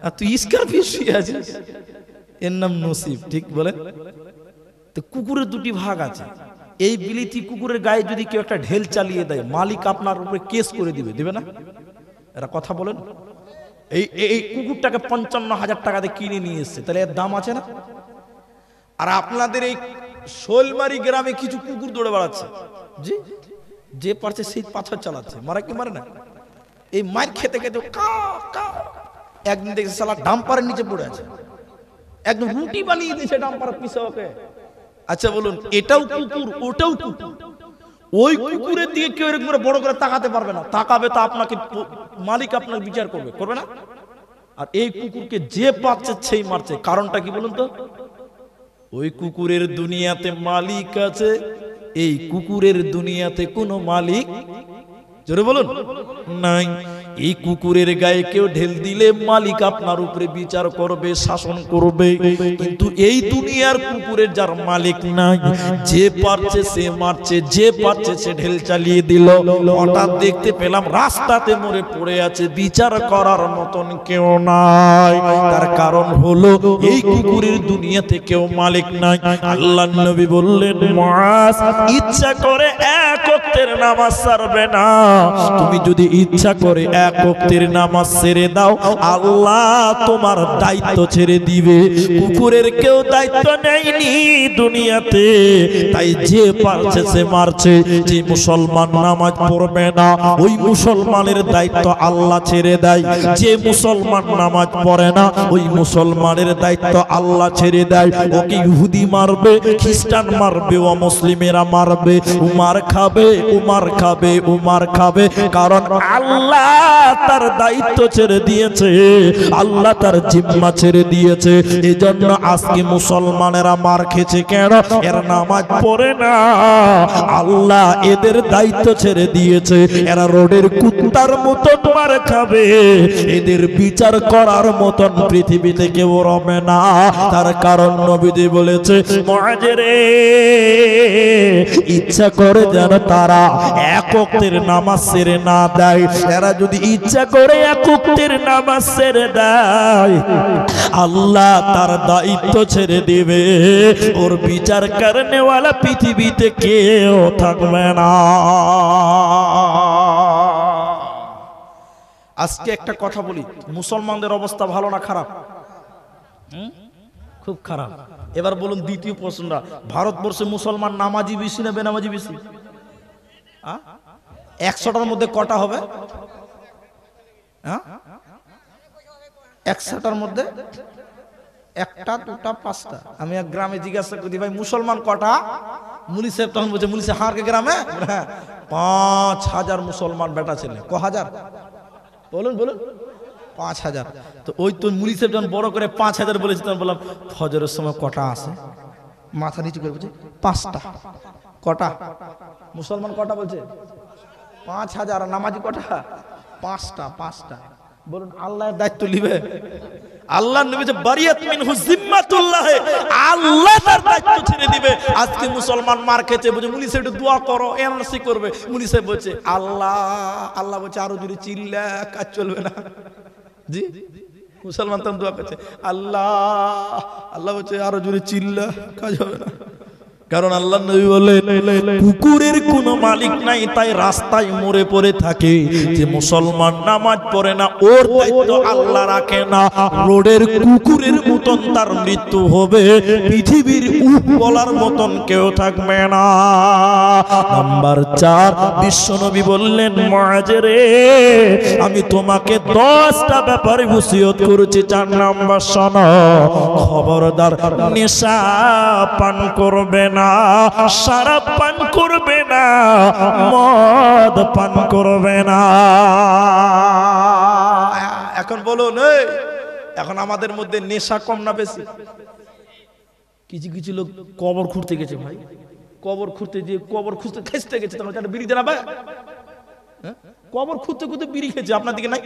আর তুই স্করপিও শুয়ে আছিস, এর নাম নসিব, ঠিক বলে? তো কুকুরের দুটি ভাগ আছে। এই বিলিতি কুকুরের গায়ে যদি কেউ একটা ঢেল চালিয়ে দেয়, মালিক আপনার উপরে কেস করে দিবে না? এরা কথা বলেন। এই কুকুরটাকে 55,000 টাকা দিয়ে কিনে নিয়ে এসছে, তাহলে এর দাম আছে না? আর আপনাদের এই শোলমারি গ্রামে কিছু কুকুর দৌড়ে বেড়াচ্ছে, জি, যে পারছে সেই পাথর চালাচ্ছে, মারা কি মারে না? এই মার খেতে খেতে একদিন দেখছে শালা ডাম্পারের নিচে পড়ে আছে, একদম রুটি বানিয়ে দিয়েছে ডাম্পারের পিছে ওকে। আচ্ছা বলুন, এটাও কুকুর ওটাও কুকুর। ওই কুকুরের দিকে কেউ এরকম করে বড় করে তাকাতে পারবে না, তাকাবে তো আপনাকে মালিক আপনার বিচার করবে না? আর এই কুকুরকে যে পাচ্ছে সেই মারছে, কারণটা কি বলুন তো? ওই কুকুরের দুনিয়াতে মালিক আছে, এই কুকুরের দুনিয়াতে কোনো মালিক, জোরে বলুন, নাই। এই কুকুরের গায়ে কেউ ঢেল দিলে মালিক আপনার উপরে বিচার করবে, শাসন করবে। কিন্তু এই দুনিয়ার কুকুরের যার মালিক নাই, যে পারছে সে মারছে, যে পারছে সে ঢেল চালিয়ে দিল। হঠাৎ দেখতে পেলাম রাস্তাতে মরে পড়ে আছে, বিচার করার মতন কেউ নাই। তার কারণ হলো এই কুকুরের দুনিয়াতে কেউ মালিক নাই। আল্লাহর নবী বললেন, মুআজ, ইচ্ছা করে এক ওয়াক্তের নামাজ ছাড়বে না। তুমি যদি ইচ্ছা করে এক ওয়াক্তের নামাজ ছেড়ে দাও, আল্লাহ তোমার দায়িত্ব ছেড়ে দিবে। কুকুরের কেউ দায়িত্ব নেয়নি দুনিয়াতে, তাই যে পারছে সে মারছে। যে মুসলমান নামাজ পড়বে না, ওই মুসলমানের দায়িত্ব আল্লাহ ছেড়ে দেয়। যে মুসলমান নামাজ পড়ে না, ওই মুসলমানের দায়িত্ব আল্লাহ ছেড়ে দেয়। ওকে ইহুদি মারবে, খ্রিস্টান মারবে, ও মুসলিমেরা মারবে, উমার খাবে, উমার খাবে, উমার খাবে। কারণ আল্লাহ তার দায়িত্ব ছেড়ে দিয়েছে, আল্লাহ তার জিম্মা ছেড়ে দিয়েছে। এই জন্য আজকে মুসলমানেরা মার খেছে কেন? এরা নামাজ পড়ে না, আল্লাহ এদের দায়িত্ব ছেড়ে দিয়েছে। এরা রোডের কুত্তার মতন মার খাবে, এদের বিচার করার মতন পৃথিবীতে কেউ রবে না। তার কারণ নবীজি বলেছে, মুআজ রে, ইচ্ছা করে যেন তারা এক ওয়াক্তের নামাজ ছেড়ে না দেয়। এরা যদি ইচ্ছা করে এক ওয়াক্তের নামাজ ছেড়ে দেয়, আল্লাহ তার দায়িত্ব ছেড়ে দিবে। ওর বিচার করনেওয়ালা পৃথিবীতে কেউ থাকবে না। আজকে একটা কথা বলি, মুসলমানদের অবস্থা ভালো না খারাপ? খুব খারাপ। এবার বলুন দ্বিতীয় প্রশ্নটা, ভারতবর্ষে মুসলমান নামাজি বেশি না বেনামাজি বেশি? 100টার মধ্যে কটা হবে? 100টার মধ্যে একটা, দুটা, পাঁচটা। আমি এক গ্রামে জিজ্ঞাসা করি, ভাই মুসলমান কটা? মুলি সাহেব তখন বলছে, মুলি সাহেব হারকে গ্রামে 5,000 মুসলমান বেটা ছেলে। ক হাজার? বলুন বলুন। 5,000। তো ওই তো মুলি সাহেব যখন বড় করে 5,000 বলেছে, তখন বললাম ফজরের সময় কটা আছে? মাথা নিচু করে বলছে 5টা। কটা মুসলমান কটা বলছে? 5,000। নামাজি কটা? 5টা। বলুন আল্লাহর দায়িত্ব নিবে? আল্লাহ নবী যে বারিয়াত মিনহু জিম্মাতুল্লাহ, আল্লাহ তার দায়িত্ব ছেড়ে দিবে। আজকে মুসলমান মার খেতে বলছে, মুলি সাহেব দোয়া করো, এনআরসি করবে। মুলি সাহেব বলছে আল্লাহ বলছে আরো জোরে চিল্লা, কাজ চলবে না। জি, মুসলমান তখন দোয়া করছে, আল্লাহ বলছে আরো জোরে চিল্লা, কাজ হবে না। কারণ আল্লাহ নবী বলেন, কুকুরের কোনো মালিক নাই, তাই রাস্তায় মরে পড়ে থাকে। যে মুসলমান নামাজ পড়ে না, ওর দায়িত্ব আল্লাহ রাখে না। রোডের কুকুরের মতন তার মৃত্যু হবে, পৃথিবীর উট বলার মতন কেউ থাকবে না। নাম্বার 4, বিশ্বনবী বললেন, মুআজ রে, আমি তোমাকে 10টা ব্যাপারে ওসিয়ত করেছি। 4 নাম্বার শোনো, খবরদার নেশা পান করবে না, শরাব পান করবে না, মদ পান করবে না। এখন বলুন, এখন আমাদের মধ্যে নেশা কম না বেশি? কিছু কিছু লোক কবর খুঁড়তে গেছে, ভাই কবর খুঁড়তে যে কবর খুঁজতে খেসতে গেছে, তখন একটা বিড়ি দেনা ভাই, কবর খুঁড়তে খুঁড়তে বিড়ি খেয়েছে। আপনার দিকে নাই?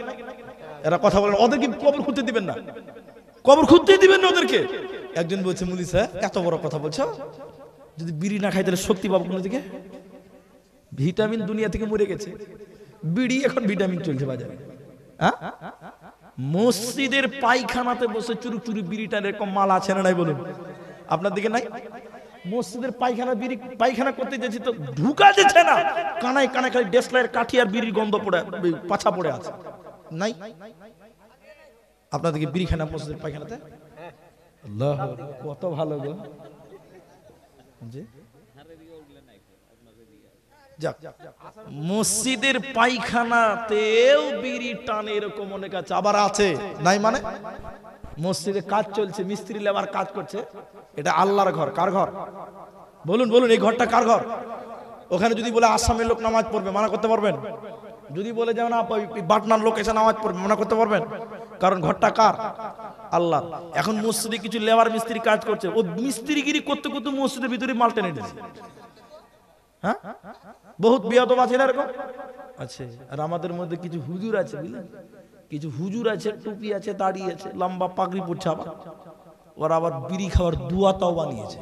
এরা কথা বলেন, ওদেরকে কবর খুঁড়তে দিবেন না, কবর খুঁড়তে দিবেন না ওদেরকে। একজন বলছে, মুলি স্যার এত বড় কথা বলছো, যদি বিড়ি না খাই তাহলে শক্তি পাবো কোন দিকে? ভিটামিন দুনিয়া থেকে মরে গেছে, বিড়ি এখন ভিটামিন চলছে বাজারে। হ্যাঁ, মসজিদের পায়খানাতে বসে চুরু চুরু বিড়িটা এরকম মাল আছে না নাই বলুন? আপনার দিকে নাই? মসজিদের পায়খানা বিড়ি পায়খানা করতে যাচ্ছি তো ঢুকা যাচ্ছে না, কানায় কানায় খালি ডেস্কলাইয়ের কাঠি আর বিড়ির গন্ধ পড়ে, পাছা পড়ে আছে। নাই আপনাদেরকে বিড়িখানা মসজিদের পায়খানাতে? আল্লাহ, কত ভালো গো। জি, যাক, মসজিদের পায়খানাতেও বিড়ি টানে এরকম অনেক আছে। আবার আছে নাই মানে মসজিদে কাজ চলছে, মিস্ত্রি লেবার কাজ করছে, এটা আল্লাহর ঘর। কার ঘর বলুন? বলুন, এই ঘরটা কার ঘর? ওখানে যদি বলে আসামের লোক নামাজ পড়বে, মানা করতে পারবেন? যদি বলে যেমন বাটনার লোক এসে নামাজ পড়বে, মানা করতে পারবেন? কারণ ঘরটা কার? আল্লাহ। এখন মসজিদে কিছু লেবার মিস্ত্রি কাজ করছে, ও মিস্ত্রিগিরি করতে করতে মসজিদের ভিতরে মাল টেনে দিচ্ছে। হ্যাঁ, বহুত বিয়াদব আছে না এরকম আছে। আর আমাদের মধ্যে কিছু হুজুর আছে, বুঝলেন, কিছু হুজুর আছে, টুপি আছে, দাড়ি আছে, লম্বা পাগড়ি পড়ছে, আবার ওরা আবার বিড়ি খাওয়ার দুয়াটাও বানিয়েছে।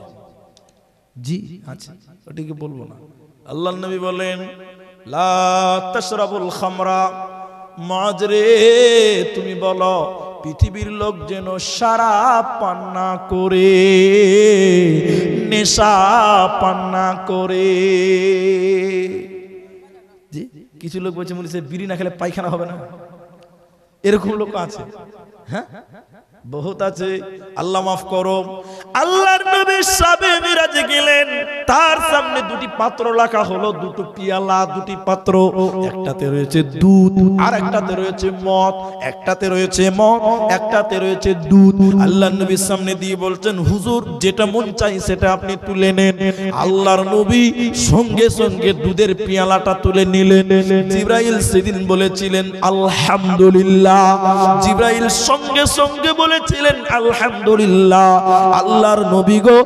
জি আছে, ওটিকে বলবো না। আল্লাহর নবী বলেন, লা তাশরাবুল খামরা, মাজরে তুমি বলো পৃথিবীর লোক যেন শরাব পান না করে, নেশা পান না করে। জি, কিছু লোক বলছে মনে হচ্ছে বিড়ি না খেলে পায়খানা হবে না, এরকম লোক আছে। হ্যাঁ, বহুত আছে। আল্লাহ মাফ করো। আল্লাহর নবী সাবে মিরাজে গেলেন, তার সামনে দুটি পাত্র রাখা হলো, দুটো পিয়ালা, দুটি পাত্র, একটাতে রয়েছে দুধ আর একটাতে রয়েছে মদ, একটাতে রয়েছে মদ, একটাতে রয়েছে দুধ। আল্লাহর নবীর সামনে দিয়ে বলছেন, হুজুর যেটা মন চাই সেটা আপনি তুলে নেন। আল্লাহর নবী সঙ্গে সঙ্গে দুধের পিয়ালাটা তুলে নিলেন। জিবরাইল সেদিন বলেছিলেন আলহামদুলিল্লাহ, জিবরাইল সঙ্গে সঙ্গে বলেছিলেন আলহামদুলিল্লাহ। আল্লাহর নবী গো,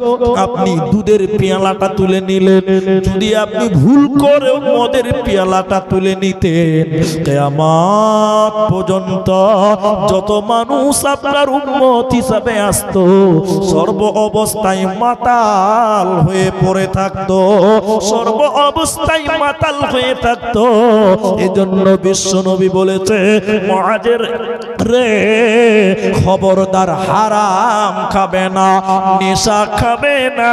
আপনি দুধের পেয়ালাটা তুলে নিলেন, যদি আপনি ভুল করে মদের পেয়ালাটা তুলে নিতেন, কিয়ামত পর্যন্ত যত মানুষ আপনার উম্মত হিসাবে আসতো, সর্ব অবস্থায় মাতাল হয়ে পড়ে থাকতো, সর্ব অবস্থায় মাতাল হয়ে থাকতো। এজন্য বিশ্ব নবী বলেছে, মুআজের রে খবরদার হারাম খাবে না, নেশা খাবে না।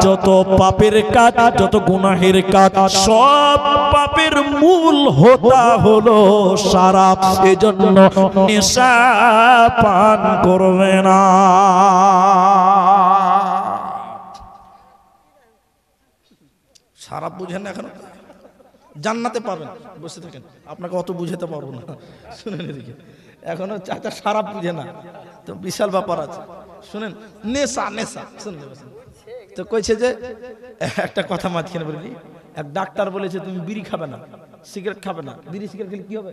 যত পাপের কাজ, যত গুনাহের কাজ, সব পাপের মূল হোতা হলো শরাব। এজন্য নেশা পান করবে না। শরাব বুঝেন না এখন? জান্নাতে পাবেন, বসে থাকেন, আপনাকে অত বুঝাতে পারবো না। শুনেন এদিকে, এখনো চাচা শরাব বুঝে না, তো বিশাল ব্যাপার আছে। শুনেন, নেশা নেশা শুনতে বসেন। তো কইছে যে একটা কথা মাঝখানে বলি, এক ডাক্তার বলেছে তুমি বিড়ি খাবে না, সিগারেট খাবে না। বিড়ি সিগারেট খেলে কি হবে?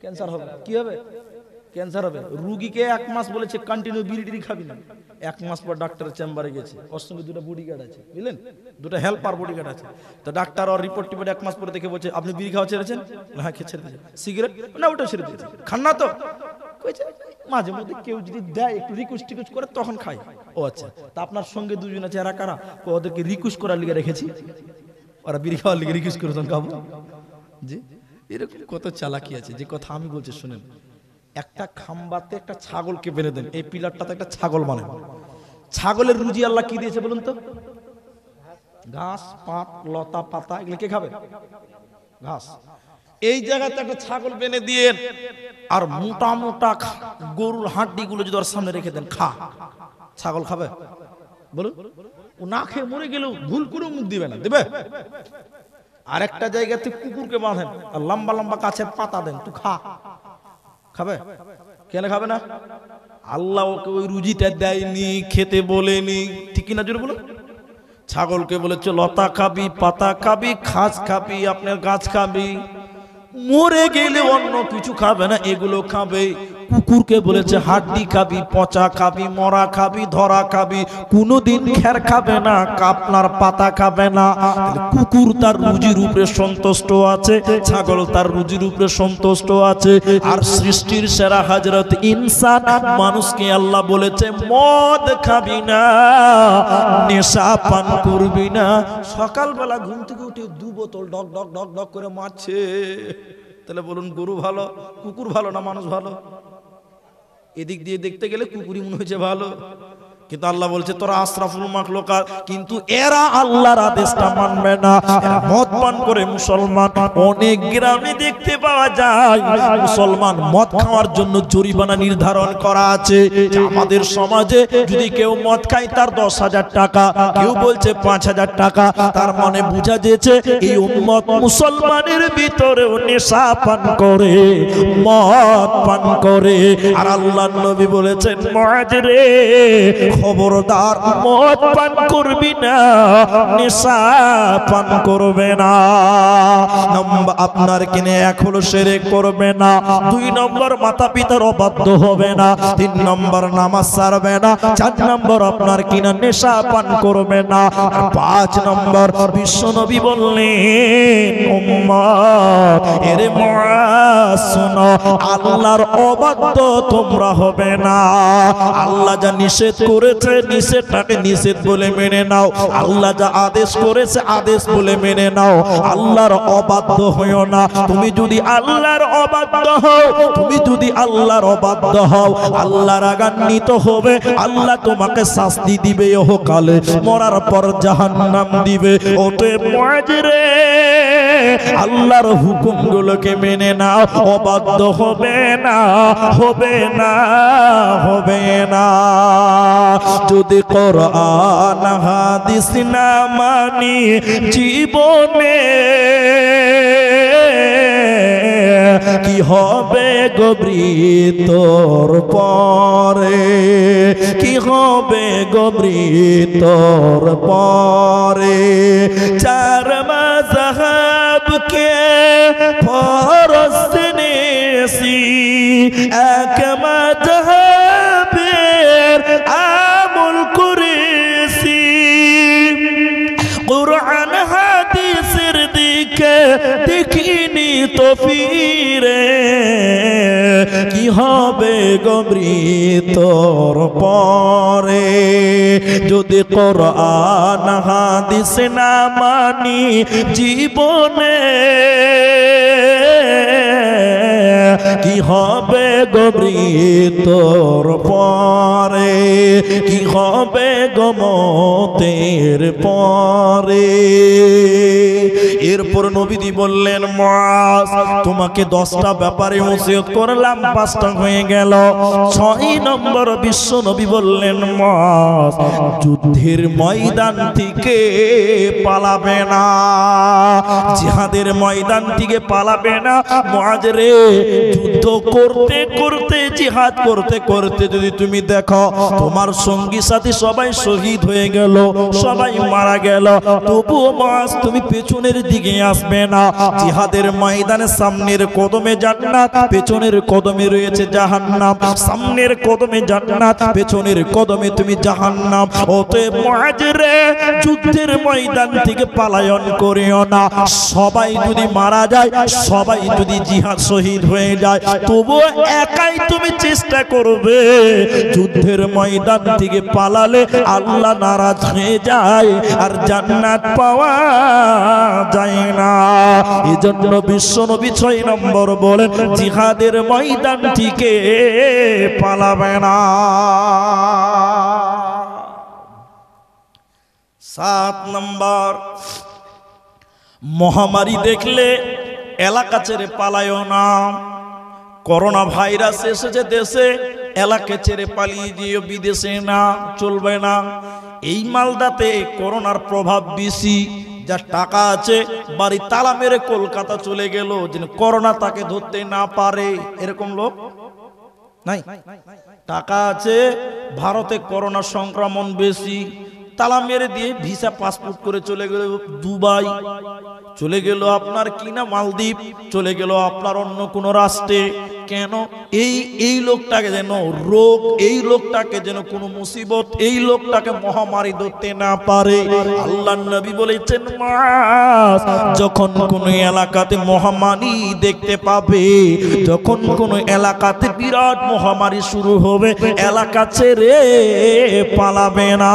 ক্যান্সার হবে। কি হবে? ক্যান্সার হবে। রুগীকে 1 মাস বলেছে কন্টিনিউ বিড়ি টিড়ি খাবি না। 1 মাস পর ডাক্তারের চেম্বারে গেছে, ওর সঙ্গে 2টা বডিগার্ড আছে, বুঝলেন, 2টা হেল্পার বডিগার্ড আছে। তো ডাক্তার ওর রিপোর্ট টিপোর্ট 1 মাস পরে দেখে বলছে আপনি বিড়ি খাওয়া ছেড়েছেন? হ্যাঁ, খেয়ে ছেড়ে দিয়েছে। সিগারেট না, ওটা ছেড়ে দিয়েছে। খান না তো? কইছে মাঝে মধ্যে কেউ যদি দেয় একটু রিকোয়েস্ট টিকোয়েস্ট করে তখন খাই। ও আচ্ছা, তা আপনার সঙ্গে 2 জন আছে, এরা কারা? ওদেরকে রিকোয়েস্ট করার লিগে রেখেছি, ওরা বিড়ি খাওয়ার লিগে রিকোয়েস্ট করে তখন খাবো। জি, এরকম কত চালাকি আছে। যে কথা আমি বলছি শুনেন, একটা খাম্বাতে একটা ছাগলকে বেঁধে দেন, এই পিলারটাতে একটা ছাগল বানান। ছাগলের রুজি আল্লাহ কি দিয়েছে বলুন তো? ঘাস, পাত, লতা, পাতা, এগুলো কে খাবে? ঘাস। এই জায়গাতে একটা ছাগল বেঁধে দিয়ে আর মোটা মোটা গরুর হাড্ডি গুলো যদি ওর সামনে রেখে দেন, খা, ছাগল খাবে? বলুন, ও না খেয়ে মরে গেলেও ভুল করে মুখ দিবে না, দেবে? আর একটা জায়গাতে কুকুরকে বাঁধেন আর লম্বা লম্বা গাছের পাতা দেন, তুই খা, খাবে? কেন খাবে না? আল্লাহ ওকে ওই রুজিটা দেয়নি, খেতে বলেনি, ঠিক না? জোরে বলুন। ছাগলকে বলেছে লতা খাবি, পাতা খাবি, ঘাস খাবি, আপনার গাছ খাবি, মরে গেলে অন্য কিছু খাবে না, এগুলো খাবে। কুকুরকে বলেছে হাড্ডি খাবি, পচা খাবি, মরা খাবি, ধরা খাবি, কোনোদিন খের খাবে না, কাপনার পাতা খাবে না। কুকুর তার রুজির উপরে সন্তুষ্ট আছে, ছাগল তার রুজির উপরে সন্তুষ্ট আছে। আর সৃষ্টির সেরা হযরত ইনসান মানুষকে আল্লাহ বলেছে মদ খাবি না, নেশা পান করবি না। সকালবেলা ঘুম থেকে উঠে 2 বোতল ডক ডক ডক ডক করে মারছে। তাহলে বলুন গরু ভালো, কুকুর ভালো না মানুষ ভালো? এদিক দিয়ে দেখতে গেলে কুকুরই মনে হয়েছে ভালো, কিন্তু আল্লাহ বলছে তোরা আশরাফুল মাখলুকাত। কিন্তু এরা আল্লাহর আদেশটা মানবে না, এরা মদ পান করে মুসলমান। অনেক গ্রামে দেখতে পাওয়া যায় মুসলমান মদ খাওয়ার জন্য জরিমানা নির্ধারণ করা আছে। আমাদের সমাজে যদি কেউ মদ খায় তার 10,000 টাকা, কেউ বলছে 5,000 টাকা। তার মানে বোঝা যেছে এই উম্মত মুসলমানের ভিতরেও নেশা পান করে, মদ পান করে। আর আল্লাহর নবী বলেছেন মুআজ রে খবরদার মদ পান করবি না, নেশা পান করবে না। আপনার কিনে 1 হলো শিরক করবে না, 2 নম্বর মাতা পিতার অবাধ্য হবে না, 3 নম্বর নামাজ ছাড়বে না, 4 নম্বর আপনার কিনা নেশা পান করবে না, 5 নম্বর বিশ্ব নবী বললেন উম্মত এরে মুআজ শোনো, আল্লাহর অবাধ্য তোমরা হবে না। আল্লাহ যা নিষেধ করেছে নিষেধটাকে নিষেধ বলে মেনে নাও, আল্লাহ যা আদেশ করেছে আদেশ বলে মেনে নাও। আল্লাহর অবাধ্য হইও না। তুমি যদি আল্লাহর অবাধ্য হও, তুমি যদি আল্লাহর অবাধ্য হও, আল্লাহ রাগান্বিত হবে, আল্লাহ তোমাকে শাস্তি দিবে ইহকালে, মরার পর জাহান্নাম দিবে। অতএব মুআজ রে আল্লাহর হুকুমগুলোকে মেনে নাও, অবাধ্য হবে না, হবে না, হবে না। যদি কোরআন হাদিস না মানি জীবনে কি হবে গবৃতর পরে, কি হবে গবৃতর পরে। 4 মাযহাবকে ফরজ নেছি, 1 মাযহাবের আমল করেছি। কুরআন হাদিসের দিকে দেখিনি তো ফিরে, কি হবে গবৃতর পরে। যদি কোরআন হাদিস না মানি জীবনে কি হবে গবৃতর পরে, কি হবে গমতের পরে। এরপর নবীজি বললেন মুআজ তোমাকে 10টা ব্যাপারে ওসিয়ত করলাম, 5টা হয়ে গেল। 6 নম্বর বিশ্ব নবী বললেন মুআজ যুদ্ধের ময়দান থেকে পালাবে না, জিহাদের ময়দান থেকে পালাবে না। মুআজ রে যুদ্ধ করতে করতে জিহাদ করতে করতে যদি তুমি দেখো তোমার সঙ্গী সাথী সবাই শহীদ হয়ে গেল, সবাই মারা গেল, তবুও মুআজ তুমি পেছনের দিকে আসবে না। জিহাদের ময়দানে সামনের কদমে জান্নাত, পেছনের কদমে রয়েছে জাহান্নাম। সামনের কদমে জান্নাত, পেছনের কদমে তুমি জাহান্নাম। অতএব মুআজ রে যুদ্ধের ময়দান থেকে পলায়ন করিও না। সবাই যদি মারা যায়, সবাই যদি জিহাদ শহীদ হয়ে যায়, তবুও একাই তুমি চেষ্টা করবে। যুদ্ধের ময়দান থেকে পালালে আল্লাহ নারাজ হয়ে যায় আর জান্নাত পাওয়া যায় না। এজন্য বিশ্ব নবী 6 নম্বর বলেন জিহাদের ময়দান থেকে পালাবে না। 7 নম্বর মহামারী দেখলে এলাকা ছেড়ে পালায়ও না। করোনা ভাইরাস এসেছে দেশে, এলাকা ছেড়ে পালিয়ে গিয়ে বিদেশে না, চলবে না। এই মালদাতে করোনার প্রভাব বেশি। যার টাকা আছে বাড়ি তালা মেরে কলকাতা চলে গেল যেন করোনা তাকে ধরতে না পারে, এরকম লোক নাই। টাকা আছে, ভারতে করোনা সংক্রমণ বেশি, তালা মেরে দিয়ে ভিসা পাসপোর্ট করে চলে গেল দুবাই, চলে গেল আপনার কিনা মালদ্বীপ, চলে গেল আপনার অন্য কোন রাষ্ট্রে। কেন? এই লোকটাকে যেন রোগ, এই লোকটাকে যেন কোনো মুসিবত, এই লোকটাকে মহামারী ধরতে না পারে। আল্লাহর নবী বলেছেন, মাস যখন কোন এলাকাতে মহামারী দেখতে পাবে, যখন কোন এলাকাতে বিরাট মহামারী শুরু হবে, এলাকা ছেড়ে পালাবে না।